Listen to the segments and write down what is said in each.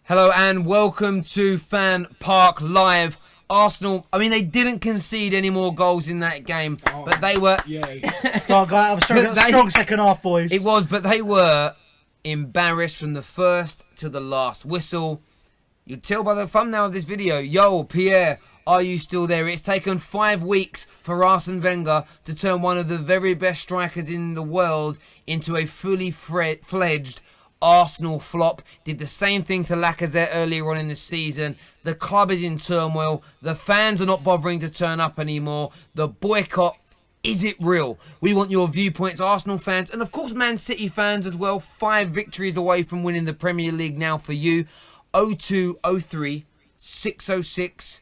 Hello and welcome to FanPark Live. Arsenal, I mean, they didn't concede any more goals in that game, but they were... Yeah. Strong second half, boys. It was, but they were embarrassed from the first to the last whistle. You tell by the thumbnail of this video, yo, Pierre, are you still there? It's taken 5 weeks for Arsene Wenger to turn one of the very best strikers in the world into a fully fledged Arsenal flop. Did the same thing to Lacazette earlier on in the season. The club is in turmoil. The fans are not bothering to turn up anymore. The boycott, is it real? We want your viewpoints, Arsenal fans, and of course Man City fans as well. 5 victories away from winning the Premier League now for you. 0203 606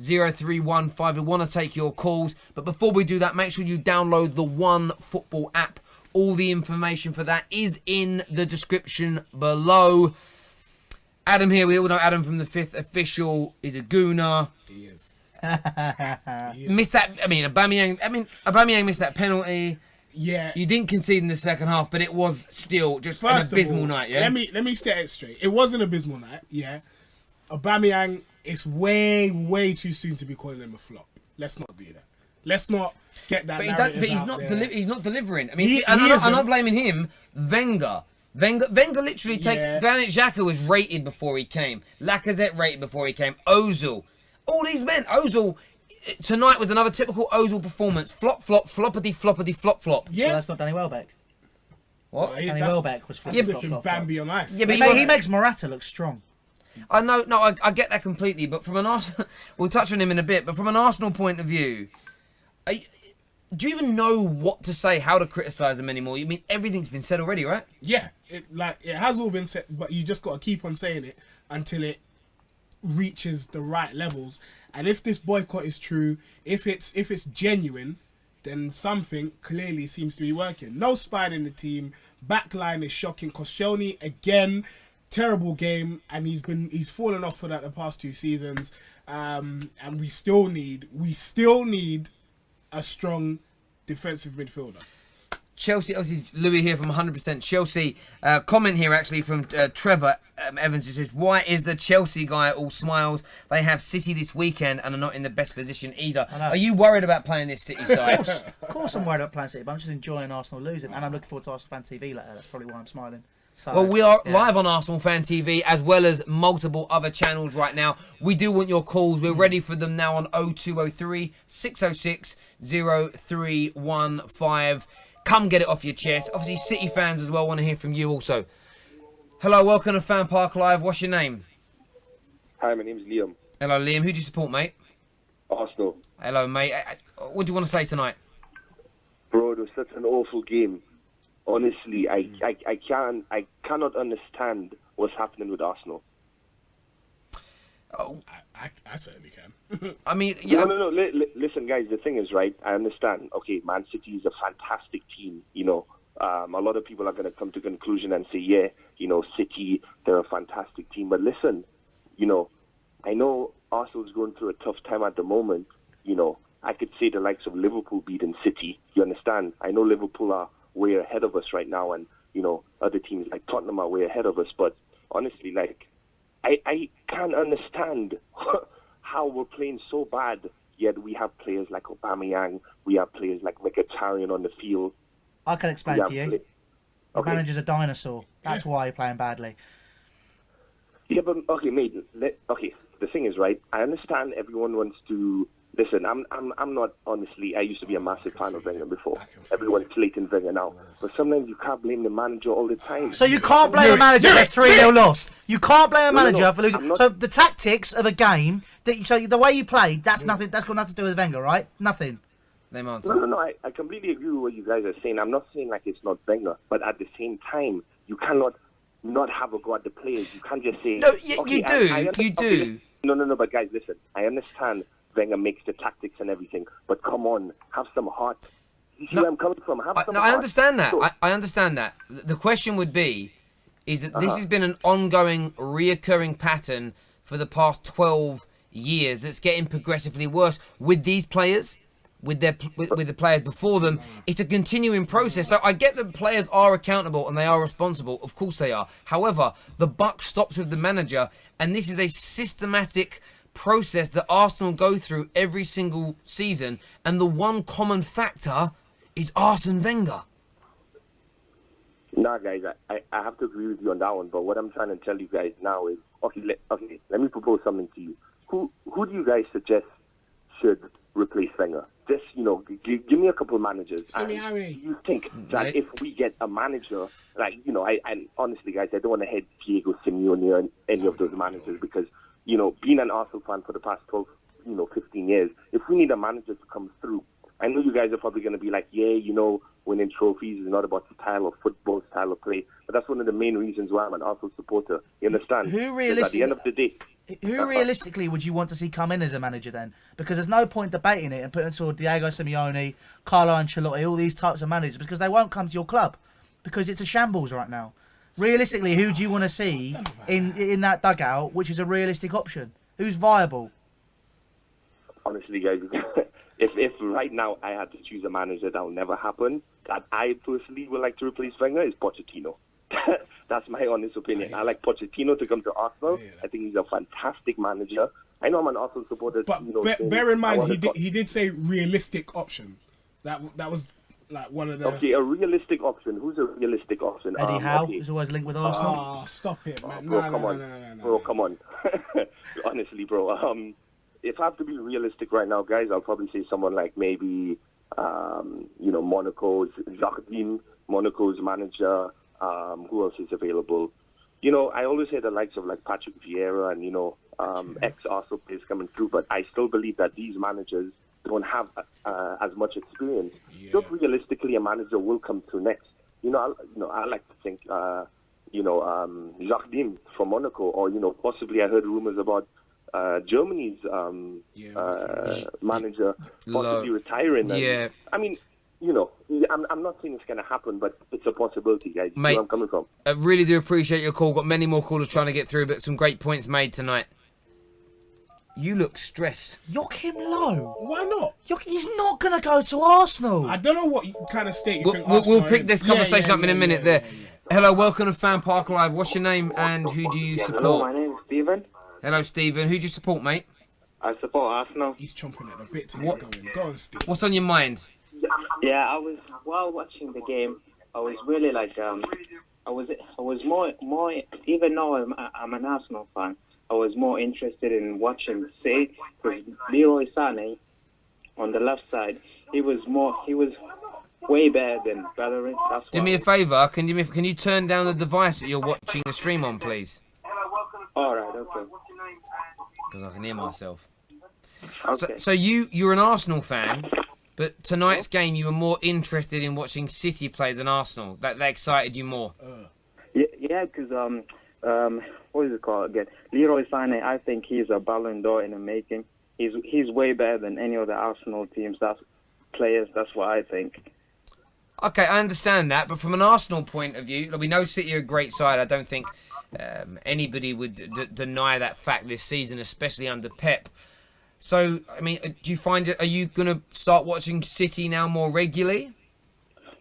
0315. We want to take your calls, but before we do that, make sure you download the One Football app. All the information for that is in the description below. Adam here, we all know Adam from the 5th Official is a gooner. He is. Missed that. Aubameyang missed that penalty. Yeah. You didn't concede in the second half, but it was still just First an abysmal night. Yeah. Let me set it straight. It was an abysmal night. Yeah. Aubameyang, it's way too soon to be calling him a flop. Let's not do that. Let's not get that. But he's not delivering. I mean, I'm not blaming him. Wenger literally takes. Granit Xhaka was rated before he came. Lacazette rated before he came. Ozil, all these men. Ozil tonight was another typical Ozil performance. Flop, floppity, flop, flop. Yeah, well, that's not Danny Welbeck. What? Danny Welbeck was flop, Bambi on ice. Yeah, but he makes Morata look strong. I know, I get that completely. But from an Arsenal, we'll touch on him in a bit. But from an Arsenal point of view. Do you even know what to say, how to criticise them anymore? I mean, everything's been said already, right? Yeah, it has all been said, but you just got to keep on saying it until it reaches the right levels. And if this boycott is true, if it's genuine, then something clearly seems to be working. No spine in the team. Backline is shocking. Koscielny again, terrible game, and he's fallen off for that the past 2 seasons. And we still need a strong defensive midfielder. Chelsea, obviously Louis here from 100% Chelsea. Comment here actually from Trevor Evans. It says, why is the Chelsea guy all smiles? They have City this weekend and are not in the best position either. Are you worried about playing this City side? Of course I'm worried about playing City, but I'm just enjoying Arsenal losing. And I'm looking forward to Arsenal Fan TV later. That's probably why I'm smiling. So, well, we are live on Arsenal Fan TV as well as multiple other channels right now. We do want your calls. We're ready for them now on 0203 606 0315. Come get it off your chest. Obviously, City fans as well want to hear from you also. Hello, welcome to FanPark Live. What's your name? Hi, my name's Liam. Hello, Liam. Who do you support, mate? Arsenal. Hello, mate. What do you want to say tonight? Bro, it was such an awful game. Honestly, I cannot understand what's happening with Arsenal. Oh, I certainly can. I mean, yeah. No. Listen, guys, the thing is, right, I understand. Okay, Man City is a fantastic team, you know. A lot of people are going to come to conclusion and say, yeah, you know, City, they're a fantastic team. But listen, you know, I know Arsenal's going through a tough time at the moment. You know, I could say the likes of Liverpool beating City. You understand? I know Liverpool are way ahead of us right now, and you know other teams like Tottenham are way ahead of us. But honestly, like I can't understand how we're playing so bad. Yet we have players like Aubameyang, we have players like Mkhitaryan on the field. I can explain to you. The manager's a dinosaur. That's why you're playing badly. Yeah, but okay, mate. Okay, the thing is, right? I understand everyone wants to. Listen, I'm not, honestly, I used to be a massive fan of Wenger before. Everyone's slating Wenger now. But sometimes you can't blame the manager all the time. So you can't blame a manager for 3-0 lost. You can't blame a manager for losing. So the tactics of a game, so the way you played, that's nothing. That's got nothing to do with Wenger, right? Nothing. No, I completely agree with what you guys are saying. I'm not saying like it's not Wenger, but at the same time, you cannot not have a go at the players. You can't just say... No, you do. No, but guys, listen. I understand Wenger makes the tactics and everything, but come on, have some heart. You see where I'm coming from? Have some heart. I understand that. I understand that. The question would be, is that this has been an ongoing, reoccurring pattern for the past 12 years that's getting progressively worse with these players. with with the players before them. It's a continuing process. So I get that players are accountable and they are responsible. Of course they are. However, the buck stops with the manager, and this is a systematic process that Arsenal go through every single season, and the one common factor is Arsene Wenger. Nah, guys, I have to agree with you on that one. But what I'm trying to tell you guys now is, okay, let me propose something to you. Who do you guys suggest should replace Wenger? Just, give me a couple of managers. And do you think that if we get a manager, like, I honestly, guys, I don't want to head Diego Simeone or any of those managers because, being an Arsenal fan for the past 12, 15 years, if we need a manager to come through, I know you guys are probably going to be like, winning trophies is not about the style of football, style of play, but that's one of the main reasons why I'm an Arsenal supporter. You understand? At the end of the day, who realistically would you want to see come in as a manager then? Because there's no point debating it and putting sort of Diego Simeone, Carlo Ancelotti, all these types of managers, because they won't come to your club because it's a shambles right now. Realistically, who do you want to see in that dugout, which is a realistic option? Who's viable? Honestly, guys, if right now I had to choose a manager, that will never happen. That I personally would like to replace Wenger is Pochettino. That's my honest opinion. I like Pochettino to come to Arsenal. I think he's a fantastic manager. I know I'm an Arsenal supporter. But bear in mind, he did say realistic option. That was like one of the... Okay, a realistic option. Who's a realistic option? Eddie Howe is always linked with Arsenal. Oh, stop it, man. Bro, come on. Bro, come on. Honestly, bro. If I have to be realistic right now, guys, I'll probably say someone like maybe, Monaco's Jardim, Monaco's manager. Who else is available? I always say the likes of like Patrick Vieira and, ex-Arsenal players coming through, but I still believe that these managers don't have as much experience. Yeah. Just realistically, a manager will come through next. I like to think, Jardim from Monaco, or, possibly I heard rumors about Germany's manager possibly retiring. Yeah. I mean, I'm not saying it's going to happen, but it's a possibility, guys. Mate, you know where I'm coming from. I really do appreciate your call. Got many more callers trying to get through, but some great points made tonight. You look stressed. Joachim Low. Why not? He's not going to go to Arsenal. I don't know what kind of state you think We'll pick this conversation up in a minute there. Yeah. Hello, welcome to FanPark Live. What's your name and who do you support? Hello, my name is Stephen. Hello, Stephen. Who do you support, mate? I support Arsenal. He's chomping at the bit to get going. Go on, Steve. What's on your mind? Yeah, while watching the game, I was really like, I was more, even though I'm an Arsenal fan, I was more interested in watching City, because Leroy Sané on the left side, he was way better than Bellerin. Do me a favour, can you turn down the device that you're watching the stream on, please? Alright, okay. Because I can hear myself. Okay. So you're an Arsenal fan, but tonight's game you were more interested in watching City play than Arsenal. That excited you more. Yeah, because what is it called again? Leroy Sané. I think he's a Ballon d'Or in the making. He's way better than any of the Arsenal teams. That's what I think. Okay, I understand that, but from an Arsenal point of view, we know City are a great side. I don't think anybody would deny that fact this season, especially under Pep. So, I mean, do you find it? Are you going to start watching City now more regularly?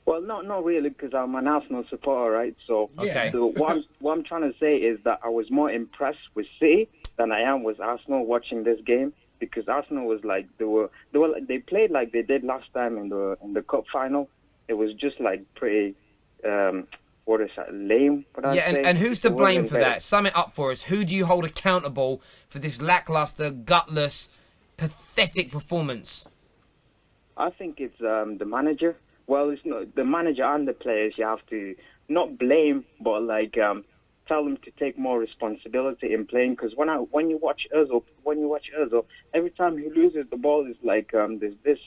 Well, not really, because I'm an Arsenal supporter, right? So, okay. So what I'm trying to say is that I was more impressed with City than I am with Arsenal watching this game, because Arsenal was like they played like they did last time in the cup final. It was just like pretty lame. And who's to blame for that? Sum it up for us. Who do you hold accountable for this lackluster, gutless, pathetic performance? I think it's the manager. Well, it's not the manager and the players. You have to not blame, but like tell them to take more responsibility in playing. Because when you watch Özil, every time he loses the ball, it's like there's this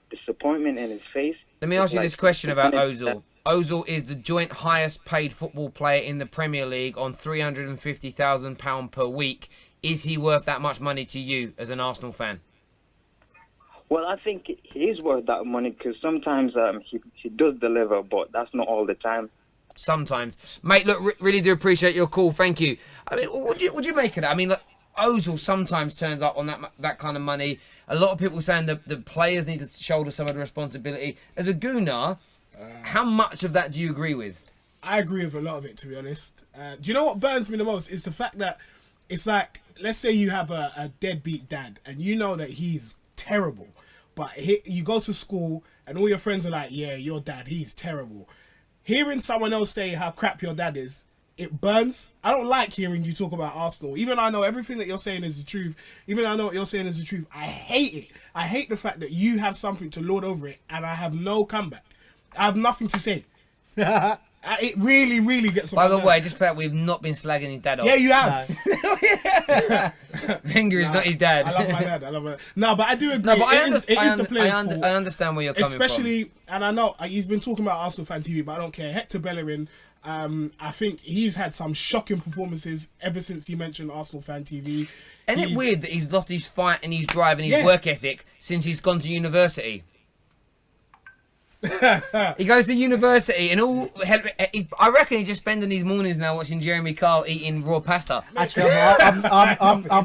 disappointment in his face. Let me ask you this question about Özil. Özil is the joint highest paid football player in the Premier League on £350,000 per week. Is he worth that much money to you as an Arsenal fan? Well, I think he is worth that money, because sometimes he does deliver, but that's not all the time. Sometimes. Mate, look, really do appreciate your call. Thank you. I mean, what do you make of that? I mean, look, Ozil sometimes turns up on that kind of money. A lot of people saying the players need to shoulder some of the responsibility. As a Gooner, how much of that do you agree with? I agree with a lot of it, to be honest. Do you know what burns me the most? Is the fact that it's like, let's say you have a deadbeat dad and you know that he's terrible, but you go to school and all your friends are like, yeah, your dad, he's terrible. Hearing someone else say how crap your dad is, it burns. I don't like hearing you talk about Arsenal. Even though I know everything that you're saying is the truth, even though I know what you're saying is the truth, I hate it. I hate the fact that you have something to lord over it and I have no comeback. I have nothing to say. It really, really gets on By my the nerves. way, just that we've not been slagging his dad off. Yeah, you have. Wenger is not his dad. I love my dad. No, but I do agree. No, but it is the players' fault. I understand where you're coming Especially, and I know he's been talking about Arsenal fan TV, but I don't care. Hector Bellerin, I think he's had some shocking performances ever since he mentioned Arsenal fan TV. Isn't it weird that he's lost his fight and his drive and his Yeah. work ethic since he's gone to university? He goes to university and I reckon he's just spending his mornings now watching Jeremy Kyle eating raw pasta. Actually, I'm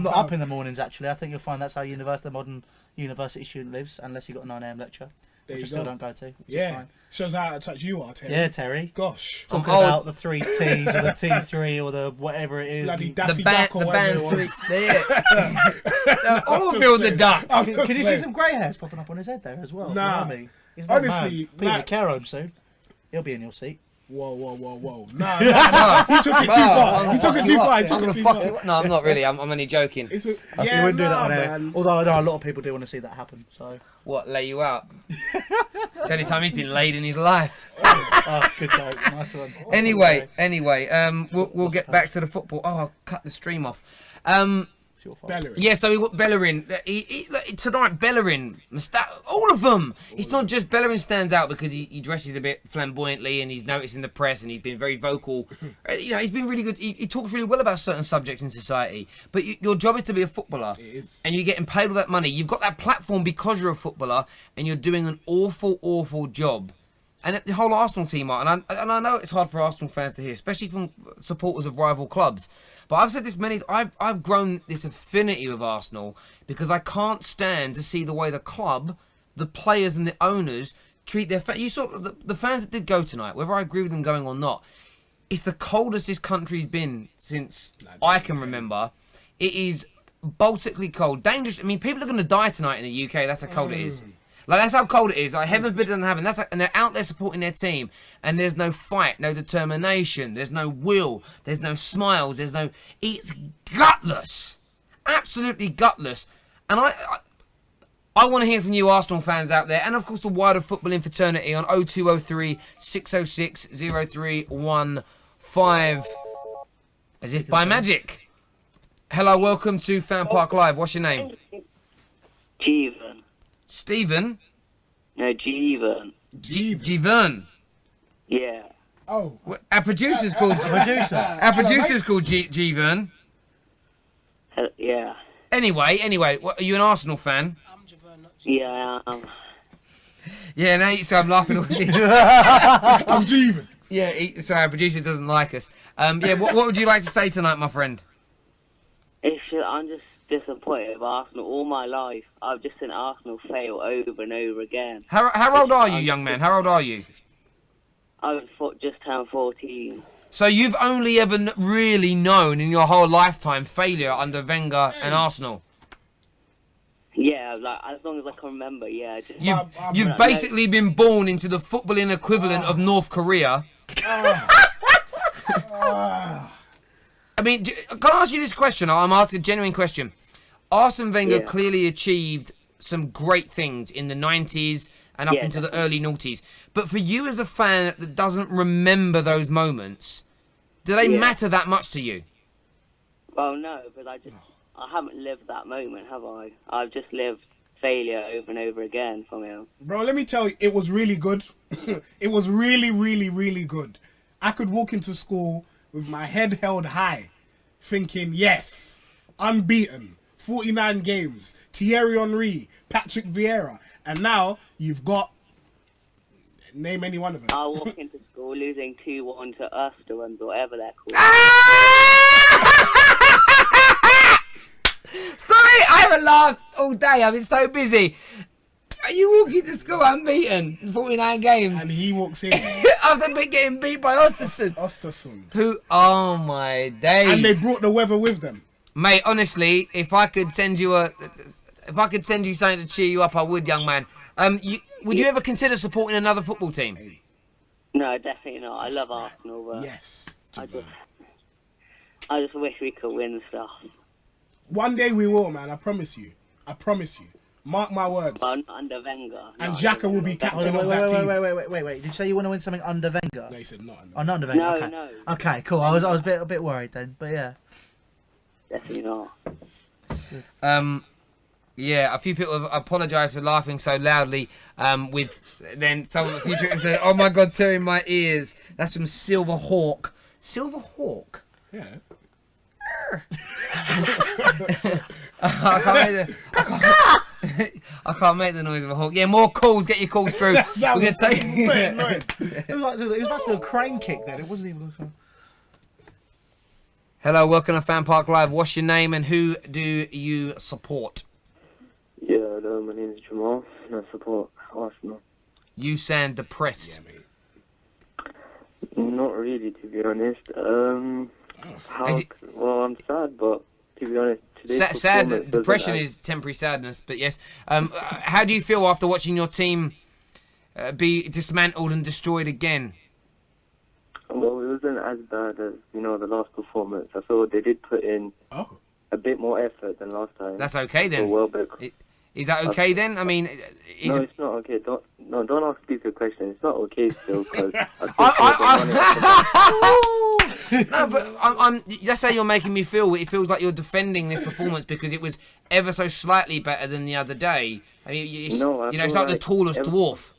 not up in the mornings. Actually, I think you'll find that's how the modern university student lives, unless you got a 9 a.m. lecture, There which I you still go. don't go to. Which is Yeah, fine. shows how out of touch you are, Terry. Yeah, Terry. Gosh. Talking old. about the 3 T's or the T3 or the whatever it is. Bloody And- Daffy Duck or whatever it was. All build the duck. I'm Can just you see playing. some grey hairs popping up on his head there as well? Nah. Blimey. He's not Honestly, mad. Peter like- care home soon. He'll be in your seat. Whoa. Nah. He took it too far. He took it too far. No, I'm not really. I'm only joking. It's a, I yeah, wouldn't do that nah, on air. man. Although I know a lot of people do want to see that happen. So, What, lay you out? It's the only time he's been laid in his life. oh, good joke, nice one. Anyway, we'll get back to the football. Oh, I'll cut the stream off. It's your fault. Bellerin. Yeah, so Bellerin. Tonight, Bellerin, all of them. It's not just Bellerin stands out because he dresses a bit flamboyantly and he's noticed in the press and he's been very vocal. He's been really good. He talks really well about certain subjects in society. But your job is to be a footballer. It is. And you're getting paid all that money. You've got that platform because you're a footballer and you're doing an awful job. And the whole Arsenal team are, and I know it's hard for Arsenal fans to hear, especially from supporters of rival clubs. But I've said this I've grown this affinity with Arsenal because I can't stand to see the way the club, the players and the owners treat their fans. You saw the fans that did go tonight, whether I agree with them going or not, it's the coldest this country's been since I can remember. It is Baltically cold, dangerous. I mean, people are going to die tonight in the UK. That's how cold it is. Like, that's how cold it is. Like, heaven forbid it doesn't happen. And they're out there supporting their team. And there's no fight, no determination. There's no will. There's no smiles. It's gutless. Absolutely gutless. And I want to hear from you Arsenal fans out there. And, of course, the wider footballing fraternity on 0203 606 0315. As if by magic. Hello, welcome to FanPark Live. What's your name? Jeevan. Stephen? No, Jeevan. Jeevan. Yeah. Oh. Our producer's called Our producer's called Jeevan. Yeah. Anyway, what, are you an Arsenal fan? Yeah, I am. Yeah, now so I'm laughing all this. I'm Jeevan. Yeah, sorry, our producer doesn't like us. What would you like to say tonight, my friend? I'm just disappointed with Arsenal. All my life, I've just seen Arsenal fail over and over again. How old are you, young man? How old are you? I was just turned 14. So you've only ever really known in your whole lifetime failure under Wenger and Arsenal? Yeah, like as long as I can remember. Yeah. You've basically been born into the footballing equivalent of North Korea. I mean, can I ask you this question? I'm asking a genuine question. Arsene Wenger clearly achieved some great things in the 90s and up into the early noughties. But for you as a fan that doesn't remember those moments, do they matter that much to you? Well, no, but I haven't lived that moment, have I? I've just lived failure over and over again from him. Bro, let me tell you, it was really good. It was really, really, really good. I could walk into school with my head held high, thinking, yes, unbeaten, 49 games, Thierry Henry, Patrick Vieira, and now you've got, name any one of them. I'll walk into school losing 2-1 to Österund, whatever they're called. I haven't laughed all day. I've been so busy. Are you walking to school unbeaten in 49 games? And he walks in. After getting beat by Östersund. Who? Oh my days! And they brought the weather with them. Mate, honestly, if I could send you something to cheer you up, I would, young man. Would you ever consider supporting another football team? No, definitely not. I love Arsenal, but Yes. I just wish we could win stuff. One day we will, man. I promise you. Mark my words. Well, not under Wenger. And Xhaka will be captain of that team. Wait. Did you say you want to win something under Wenger? No, he said not. Oh, not under Wenger. No, okay. no. Okay, cool. I was a bit worried then, but yeah. Definitely not. Yeah, a few people have apologised for laughing so loudly. A few people said, "Oh my God, tearing my ears." That's from Silver Hawk. Silver Hawk. Yeah. I can't make the noise of a hawk. Yeah, more calls. Get your calls through. That We're was gonna great noise. It was about to do a crane kick then. It wasn't even. Hello, welcome to FanPark Live. What's your name and who do you support? Yeah, hello, my name is Jamal and I support Arsenal. You sound depressed. Yeah, mate. Not really, to be honest. Is it- Well, I'm sad, but to be honest, today's Sad. performance Depression doesn't is temporary sadness, but yes. How do you feel after watching your team be dismantled and destroyed again? Well, it wasn't as bad as, the last performance. I thought they did put in a bit more effort than last time. That's okay then. For Welbeck. Is that okay then? I mean, No, it's not okay. Don't ask stupid questions. It's not okay still, because No, but that's how you're making me feel. It feels like you're defending this performance because it was ever so slightly better than the other day. I mean, it's like the tallest dwarf.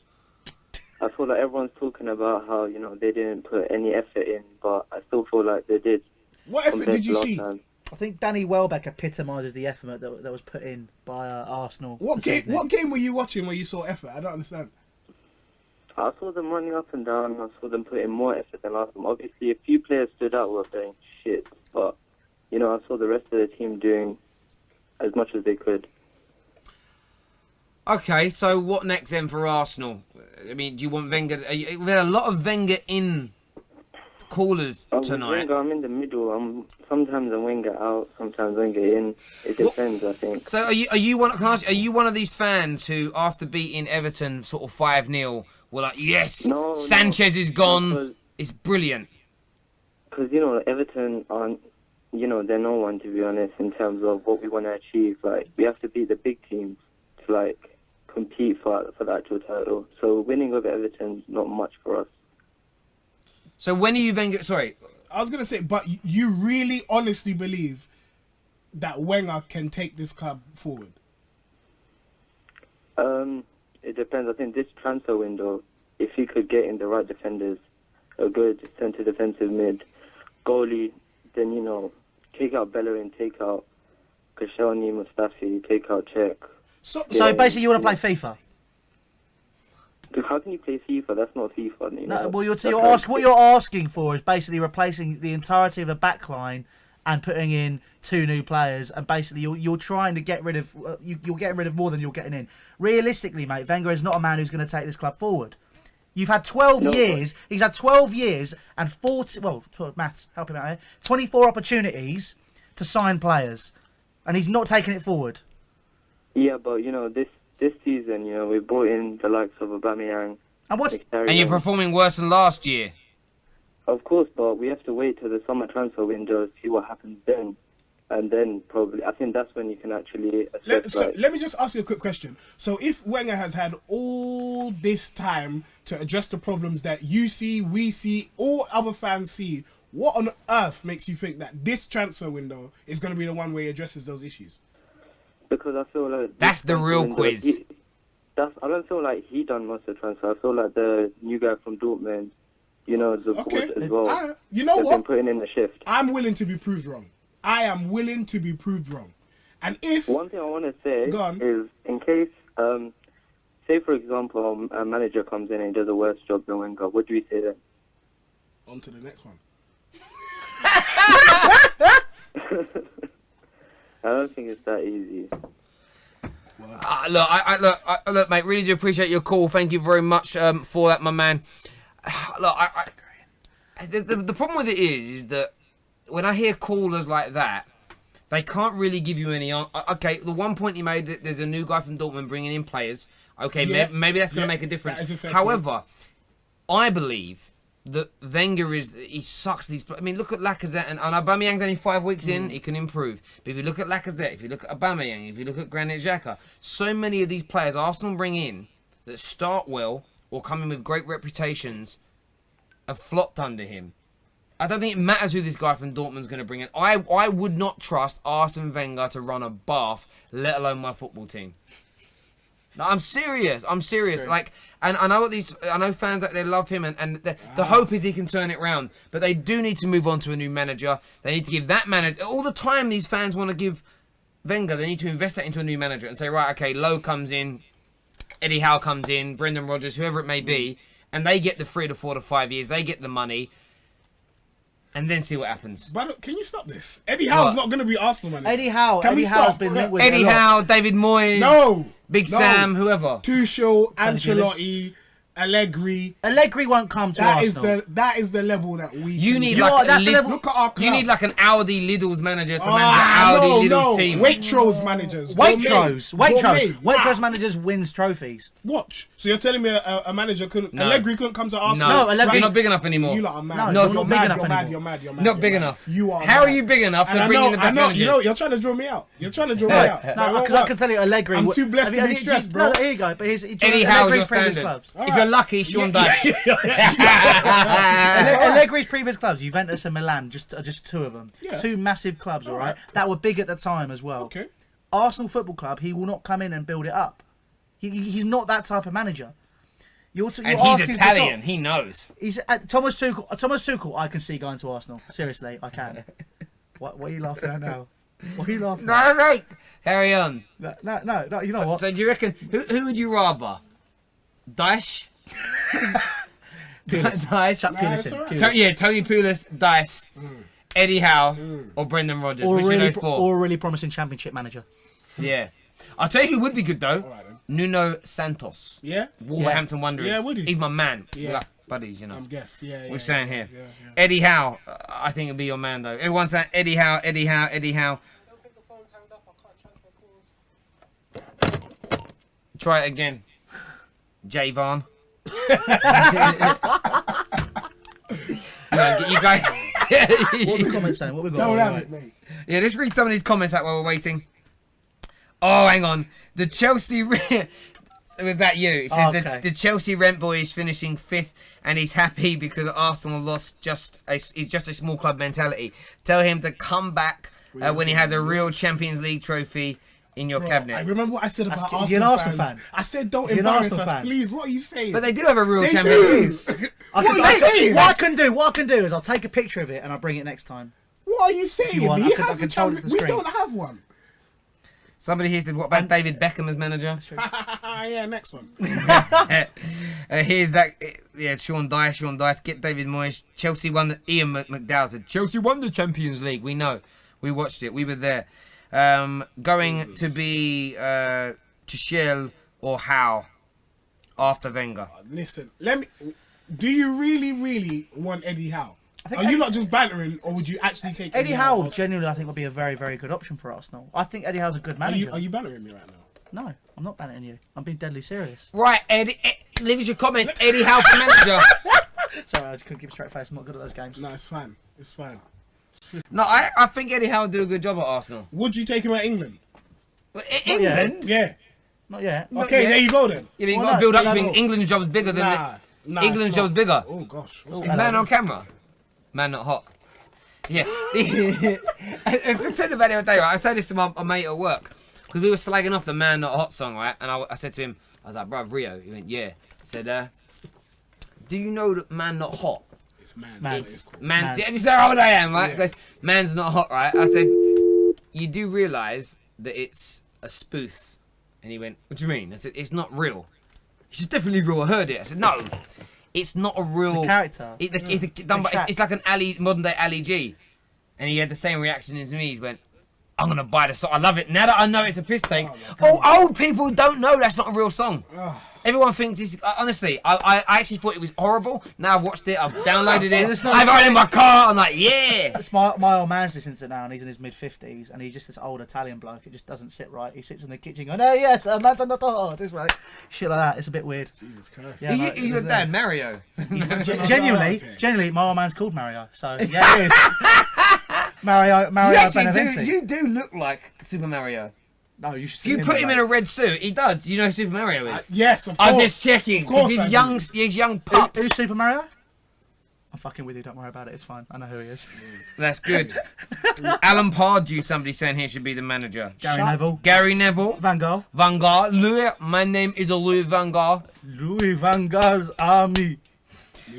I feel like everyone's talking about how, they didn't put any effort in, but I still feel like they did. What effort compared did to you last see? time. I think Danny Welbeck epitomises the effort that was put in by Arsenal. What this evening. game were you watching where you saw effort? I don't understand. I saw them running up and down. I saw them putting more effort than last time. Obviously, a few players stood out were playing shit, but I saw the rest of the team doing as much as they could. Okay, so what next then for Arsenal? I mean, do you want Wenger? We had a lot of Wenger in callers tonight. Wenger, I'm in the middle. Sometimes I'm Wenger out, sometimes Wenger in. It depends, I think. So are you one? Can I ask, are you one of these fans who, after beating Everton sort of 5-0, were like, yes, Sanchez is gone. It's brilliant. Because Everton aren't. They're no one, to be honest, in terms of what we want to achieve. Like, we have to beat the big teams to compete for the actual title. So winning over Everton's not much for us. So when are you Wenger? Sorry, I was gonna say, but you really honestly believe that Wenger can take this club forward? It depends. I think this transfer window, if he could get in the right defenders, a good centre defensive mid, goalie, then take out Bellerin, take out Koscielny, Mustafi, take out Czech. So basically, you want to play FIFA? How can you play FIFA? That's not FIFA. No, well, what you're asking for is basically replacing the entirety of a back line and putting in 2 new players, and basically you're trying to get rid of you're getting rid of more than you're getting in. Realistically, mate, Wenger is not a man who's going to take this club forward. You've had 12 years. He's had 12 years and 40. Well, maths, help him out here. 24 opportunities to sign players, and he's not taking it forward. Yeah, but this season, we brought in the likes of Aubameyang. And you're performing worse than last year. Of course, but we have to wait till the summer transfer window, see what happens then. And then probably, I think that's when you can actually assess. Let me just ask you a quick question. So if Wenger has had all this time to address the problems that you see, we see, all other fans see, what on earth makes you think that this transfer window is going to be the one where he addresses those issues? Because I feel like... That's the real quiz. I don't feel like he done most of the transfer. I feel like the new guy from Dortmund, the board as well. You know what? Been putting in the shift. I'm willing to be proved wrong. I am willing to be proved wrong. And if... One thing I want to say is, in case, say for example, a manager comes in and does a worse job than Wenger, what do we say then? On to the next one. I don't think it's that easy. Look, mate. Really do appreciate your call. Thank you very much for that, my man. Look, the problem with it is that when I hear callers like that, they can't really give you any. Okay, the one point you made, that there's a new guy from Dortmund bringing in players. Okay, maybe that's going to make a difference. However, I believe that Wenger he sucks these. I mean, look at Lacazette and Aubameyang's only 5 weeks in. He can improve. But if you look at Lacazette, if you look at Aubameyang, if you look at Granit Xhaka, so many of these players Arsenal bring in that start well or come in with great reputations have flopped under him. I don't think it matters who this guy from Dortmund's going to bring in. I would not trust Arsene Wenger to run a bath, let alone my football team. No, I'm serious. Like, and I know fans that they love him, and the hope is he can turn it round. But they do need to move on to a new manager. They need to give that manager all the time these fans want to give Wenger. They need to invest that into a new manager and say, right, okay, Lowe comes in, Eddie Howe comes in, Brendan Rodgers, whoever it may be, and they get the 3 to 4 to 5 years. They get the money. And then see what happens. But can you stop this? Eddie Howe's not going to be Arsenal manager. Eddie Howe's been linked with Eddie Howe, David Moyes. No. Big Sam, whoever. Tuchel, Ancelotti, Allegri. Allegri won't come to Arsenal. That is the level that we. You need look like at our you need like an Audi Lidl's manager to manage Audi Lidl's team. Waitrose managers. Waitrose managers wins trophies. Watch. So you're telling me a manager couldn't? No. Allegri couldn't come to Arsenal. No, Allegri not big enough anymore. You lot are mad. No, you're mad. You're mad. Not big enough. You are. How are you big enough to bring in the best managers? You know, you're trying to draw me out. No, because I can tell you, Allegri. I'm too blessed to be stressed, bro. No, here you go. But Eddie Howe's your standard. If you're lucky, Sean Dyche. Allegri's previous clubs, Juventus and Milan, just two of them. Yeah. Two massive clubs, all right, that were big at the time as well. Okay. Arsenal Football Club, he will not come in and build it up. He's not that type of manager. You're and he's Italian. He knows. He's Thomas Tuchel. I can see going to Arsenal. Seriously, I can. What are you laughing at now? What are you laughing at? No, mate. Carry on. No. You know what? So do you reckon who would you rather? Dyche. Dyche. Tony Pulis, Dyche, Eddie Howe, or Brendan Rodgers. Or a really promising Championship manager. Yeah, I'll tell you who would be good though. Nuno Santos. Yeah. Wolverhampton Wanderers. Yeah, would he? He's my man. Yeah. We're like buddies, you know. I'm guess. Yeah. We're saying here. Yeah. Eddie Howe. I think it'll be your man though. Everyone's saying Eddie Howe. Eddie Howe. Eddie Howe. I don't think the phone's hanged up. I can't transfer calls. Try it again. Javon. No, you guys. What are the comments saying? What we got? Don't have it, mate. Yeah, let's read some of these comments out while we're waiting. Oh, hang on. The Chelsea. With that, it says the Chelsea rent boy is finishing 5th and he's happy because Arsenal lost. He's just a small club mentality. Tell him to come back when he has a real Champions League trophy in your cabinet. I remember what I said about Arsenal, an Arsenal fans. I said don't embarrass us, please. What are you saying? But they do have a real Champions League. What I can do is I'll take a picture of it and I'll bring it next time. What are you saying? He has a Champions. We don't have one. Somebody here said, what about David Beckham as manager? Yeah, next one. Here's that. Yeah, Sean Dyche. Get David Moyes. Chelsea won. Ian McDowell said, Chelsea won the Champions League. We know. We watched it. We were there. Going to be Tuchel or Howe after Wenger. Listen, do you really want Eddie Howe? Are you not just bantering, or would you actually take Eddie Howe? Genuinely, I think would be a very, very good option for Arsenal. I think Eddie Howe's a good manager. Are you bantering me right now? No, I'm not bantering you. I'm being deadly serious. Right, Eddie, leave us your comments. Eddie Howe for manager. Sorry, I just couldn't keep a straight face. I'm not good at those games. No, it's fine. No, I think Eddie Howe would do a good job at Arsenal. Would you take him at England? England? Yeah. Not yet. Okay, there you go then. Yeah, but you've got to build up to being England's job's bigger than England's job's bigger. Oh gosh. Is man on camera? Man not hot. Yeah. I said about the other day, right? I said this to my mate at work because we were slagging off the Man Not Hot song, right? And I said to him, I was like, bruv, Rio. He went, yeah. I said, do you know that Man Not Hot? It's man. It's man. This is how old I am, right? Yeah. Man's not hot, right? I said, you do realise that it's a spoof. And he went, what do you mean? I said, it's not real. It's definitely real. I heard it. I said, no. It's not a real character. It's like an modern day Ali G, and he had the same reaction as me. He went, I'm gonna buy the song. I love it. Now that I know it's a piss take, old people don't know that's not a real song. Everyone thinks this. Honestly, I actually thought it was horrible. Now I've watched it. I've downloaded it. I've got it in my car. I'm like, yeah. It's my old man's listening to it now, and he's in his mid-50s, and he's just this old Italian bloke. It just doesn't sit right. He sits in the kitchen going, "Oh yes, man's on the door." This way, shit like that. It's a bit weird. Jesus Christ. Yeah, He's your dad, Mario. Genuinely, my old man's called Mario. So yeah, it is. Mario You actually Benedetti. you do look like Super Mario. No, you should see You him put in him that. in a red suit. He does. Do you know who Super Mario is? Yes, of course. I'm just checking. Of course I do. He's young pups. Who's Super Mario? I'm fucking with you. Don't worry about it. It's fine. I know who he is. That's good. Alan Pardew, somebody saying here, should be the manager. Gary Neville. Van Gaal. Van Gaal. Louis. My name is Louis Van Gaal. Louis Van Gaal's army.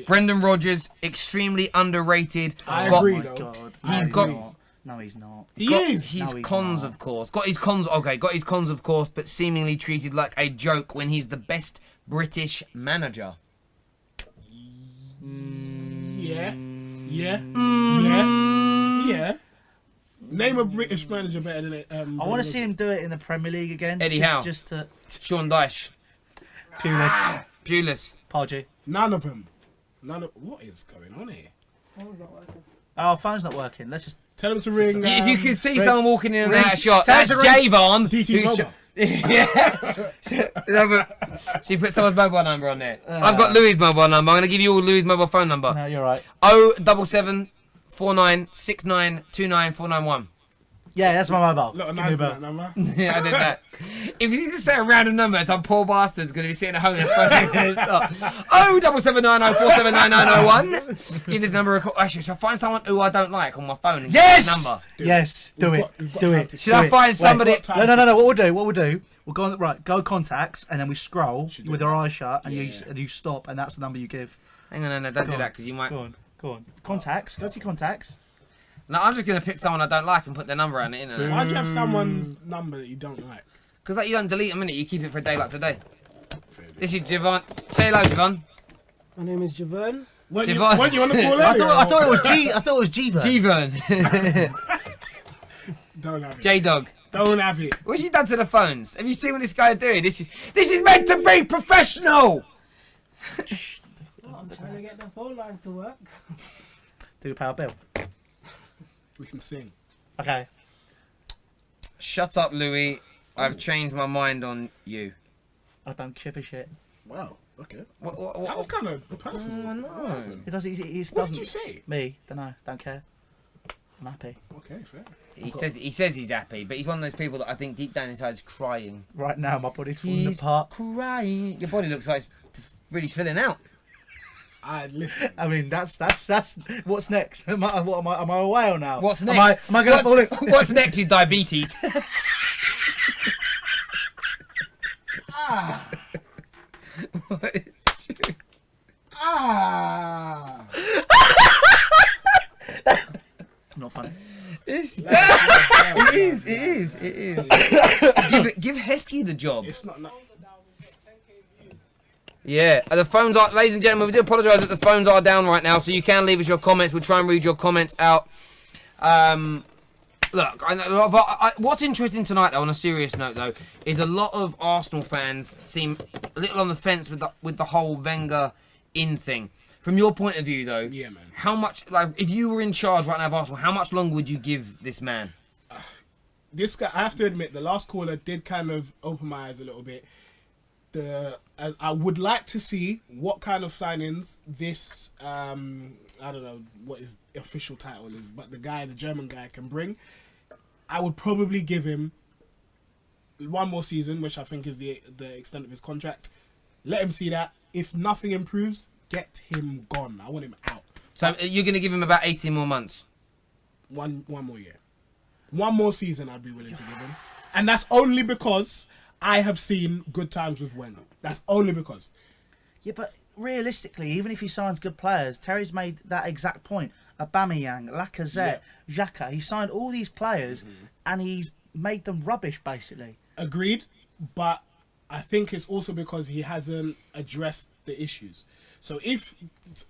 Brendan Rodgers, extremely underrated. I agree, though. God. He's got. No, he's not. He is. He's No, he's cons, not. of course. Got his cons. Okay, got his cons, of course, but seemingly treated like a joke when he's the best British manager. Yeah. Yeah. Name a British manager better than it. I want to see him do it in the Premier League again. Eddie Howe. Just to Sean Dyche. Pulis, Pulis. Podgy. None of them. What is going on here? Oh, phone's not working. Let's just. Tell them to ring. If you could see ring- someone walking in and ring- out of shot, tell that's them to ring- Javon. DT who's Mobile. Yeah. No, but she put someone's mobile number on there. I've got Louis' mobile number. I'm going to give you all Louis' mobile phone number. No, you're right. 077 49 69 29 491. Yeah, that's my mobile. Lot of Give me a nines in bell. that number. Yeah, I did that. If you just say a random number, some poor bastard's going to be sitting at home and phoning. 07790 479901. Give this number a call. Actually, should I find someone who I don't like on my phone and Yes! give this number? Yes, do We've it. got- we've got Do time it. to- Should I find somebody? We've got time. No. What we'll do, we'll go on. Right, go contacts, and then we scroll do with our eyes shut, and Yeah. you stop, and that's the number you give. Hang on, no, don't do that because you might. Go on. Contacts. Go to contacts. No, I'm just going to pick someone I don't like and put their number on the internet. Why'd you have someone's number that you don't like? Because like, you don't delete them, innit? You keep it for a day like today. This is Javon. Say hello, Javon. My name is Javon. Weren't you Javon. on the call I earlier? thought it was G. I thought it was G-Ver. Javon. Don't have it. J-Dog. Don't have it. What's he done to the phones? Have you seen what this guy doing? This is meant to be professional! I'm trying to get the phone lines to work. Do power bill. We can sing. Okay. Shut up, Louis. I've changed my mind on you. I don't give a shit. Wow. Okay. What, That was kind of personal. Oh, no. It doesn't. It What doesn't. did you say? Me. Don't care. I'm happy. Okay, fair. He says he's happy, but he's one of those people that I think deep down inside is crying. Right now, my body's falling He's apart. crying. Your body looks like it's really filling out. Listen. I mean, that's what's next. Am I a whale now? What's next? Am I going to fall in? What's next is diabetes. What is true? Not funny. It is. Give Heskey the job. It's not. Yeah, the phones are, ladies and gentlemen, we do apologise that the phones are down right now, so you can leave us your comments. We'll try and read your comments out. Look, what's interesting tonight, though, on a serious note, though, is a lot of Arsenal fans seem a little on the fence with the whole Wenger in thing. From your point of view, though, Yeah, man. how much, like, if you were in charge right now of Arsenal, how much longer would you give this man? This guy, I have to admit, the last caller did kind of open my eyes a little bit. I would like to see what kind of signings this, I don't know what his official title is, but the German guy can bring. I would probably give him one more season, which I think is the extent of his contract. Let him see that. If nothing improves, get him gone. I want him out. So you're going to give him about 18 more months? One more year. One more season I'd be willing to give him. And that's only because I have seen good times with Wenger. That's only because. Yeah, but realistically, even if he signs good players, Terry's made that exact point. Aubameyang, Lacazette, Xhaka, he signed all these players and he's made them rubbish, basically. Agreed, but I think it's also because he hasn't addressed the issues. So if,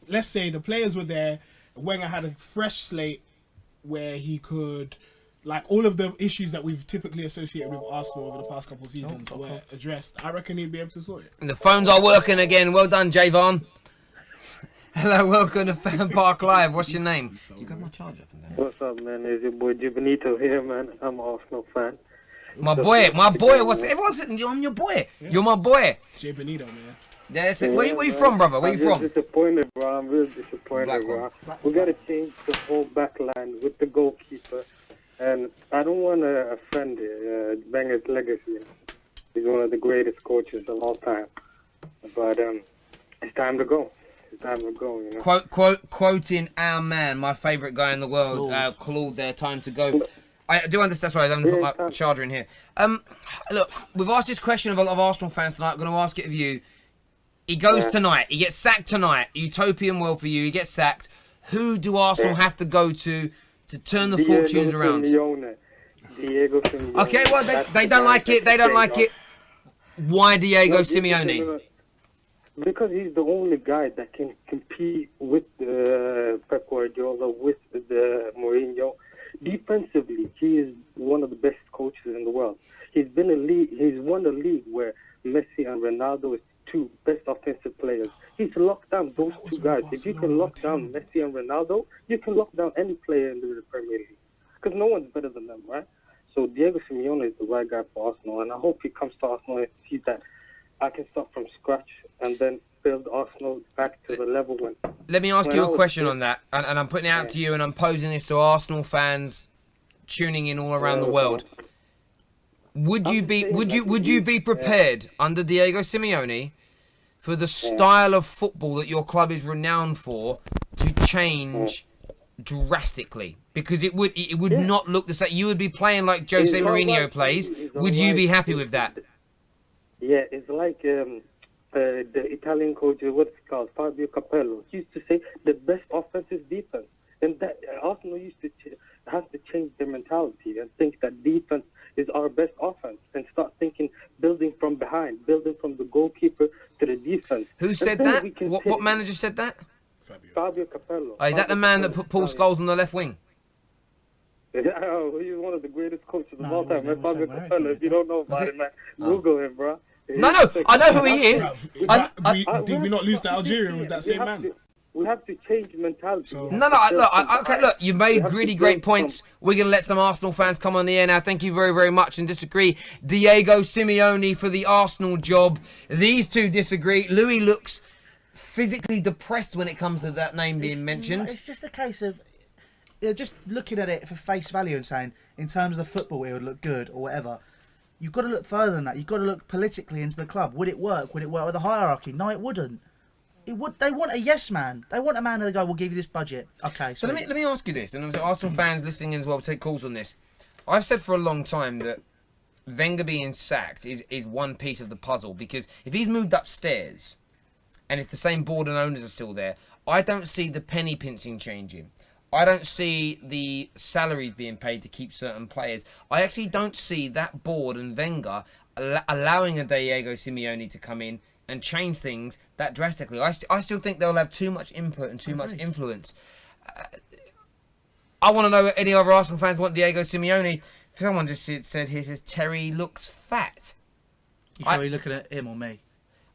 let's say, the players were there, Wenger had a fresh slate where he could like all of the issues that we've typically associated with Arsenal over the past couple of seasons were addressed, I reckon he'd be able to sort it. And the phones are working again. Well done, Javon. Hello, welcome to FanPark Live. What's your name? You got my charger from there. What's up, man? It's your boy Benito here, man. I'm an Arsenal fan. My boy. What's everyone's saying? I'm your boy. You're my boy. Jay Benito, man. Yeah, that's it. Where you from, brother? Where you I'm from? disappointed, bro. I'm real disappointed, Black bro. one. We got to change the whole back line with the goalkeeper. And I don't want to offend Wenger's legacy. He's one of the greatest coaches of all time. But it's time to go. It's time to go, you know. Quoting our man, my favourite guy in the world, Claude there, time to go. I do understand, sorry, I haven't put my charger in here. Look, we've asked this question of a lot of Arsenal fans tonight. I'm going to ask it of you. He goes tonight. He gets sacked tonight. Utopian world for you. He gets sacked. Who do Arsenal have to go to turn the fortunes around? Diego Simeone. Okay, well, they don't like it. They don't like it. Why Diego Simeone? Because he's the only guy that can compete with Pep Guardiola, with the Mourinho. Defensively, he is one of the best coaches in the world. He's won a league where Messi and Ronaldo is two best offensive players. He's locked down those two guys. If you can lock down Messi and Ronaldo, you can lock down any player in the Premier League. Because no one's better than them, right? So Diego Simeone is the right guy for Arsenal, and I hope he comes to Arsenal and sees that I can start from scratch and then build Arsenal back to the level when... Let me ask you a question on that, and I'm putting it out to you, and I'm posing this to Arsenal fans tuning in all around the world. Would you be prepared under Diego Simeone for the style of football that your club is renowned for to change drastically? Because it would not look the same. You would be playing like Jose Mourinho plays. Would you be happy with that? Yeah, it's like the Italian coach, what's it called, Fabio Capello. He used to say the best offense is defense. And that Arsenal used to have to change their mentality and think that defense is our best offense and start thinking building from behind, building from the goalkeeper to the defense. Who said that? What manager said that? Fabio Capello. Oh, is that the man that put Paul Scholes on the left wing? Oh, he's one of the greatest coaches of all time, man. Fabio Capello. If you don't know about it, man, Google him, bro. No, I know who he is. Did we not lose to Algeria with that same man? We have to change mentality. Look, you made really great points. We're going to let some Arsenal fans come on the air now. Thank you very, very much and disagree. Diego Simeone for the Arsenal job. These two disagree. Louis looks physically depressed when it comes to that name being mentioned. It's just a case of just looking at it for face value and saying, in terms of the football, it would look good or whatever. You've got to look further than that. You've got to look politically into the club. Would it work? Would it work with a hierarchy? No, it wouldn't. It would. They want a yes man. They want a man who go, we'll give you this budget. Okay. So let me ask you this, and obviously Arsenal fans listening in as well, take calls on this. I've said for a long time that Wenger being sacked is one piece of the puzzle, because if he's moved upstairs, and if the same board and owners are still there, I don't see the penny pinching changing. I don't see the salaries being paid to keep certain players. I actually don't see that board and Wenger allowing a Diego Simeone to come in and change things that drastically. I still think they'll have too much input and too much influence. I want to know if any other Arsenal fans want Diego Simeone. Someone just said here, says Terry looks fat. You sure you're looking at him or me?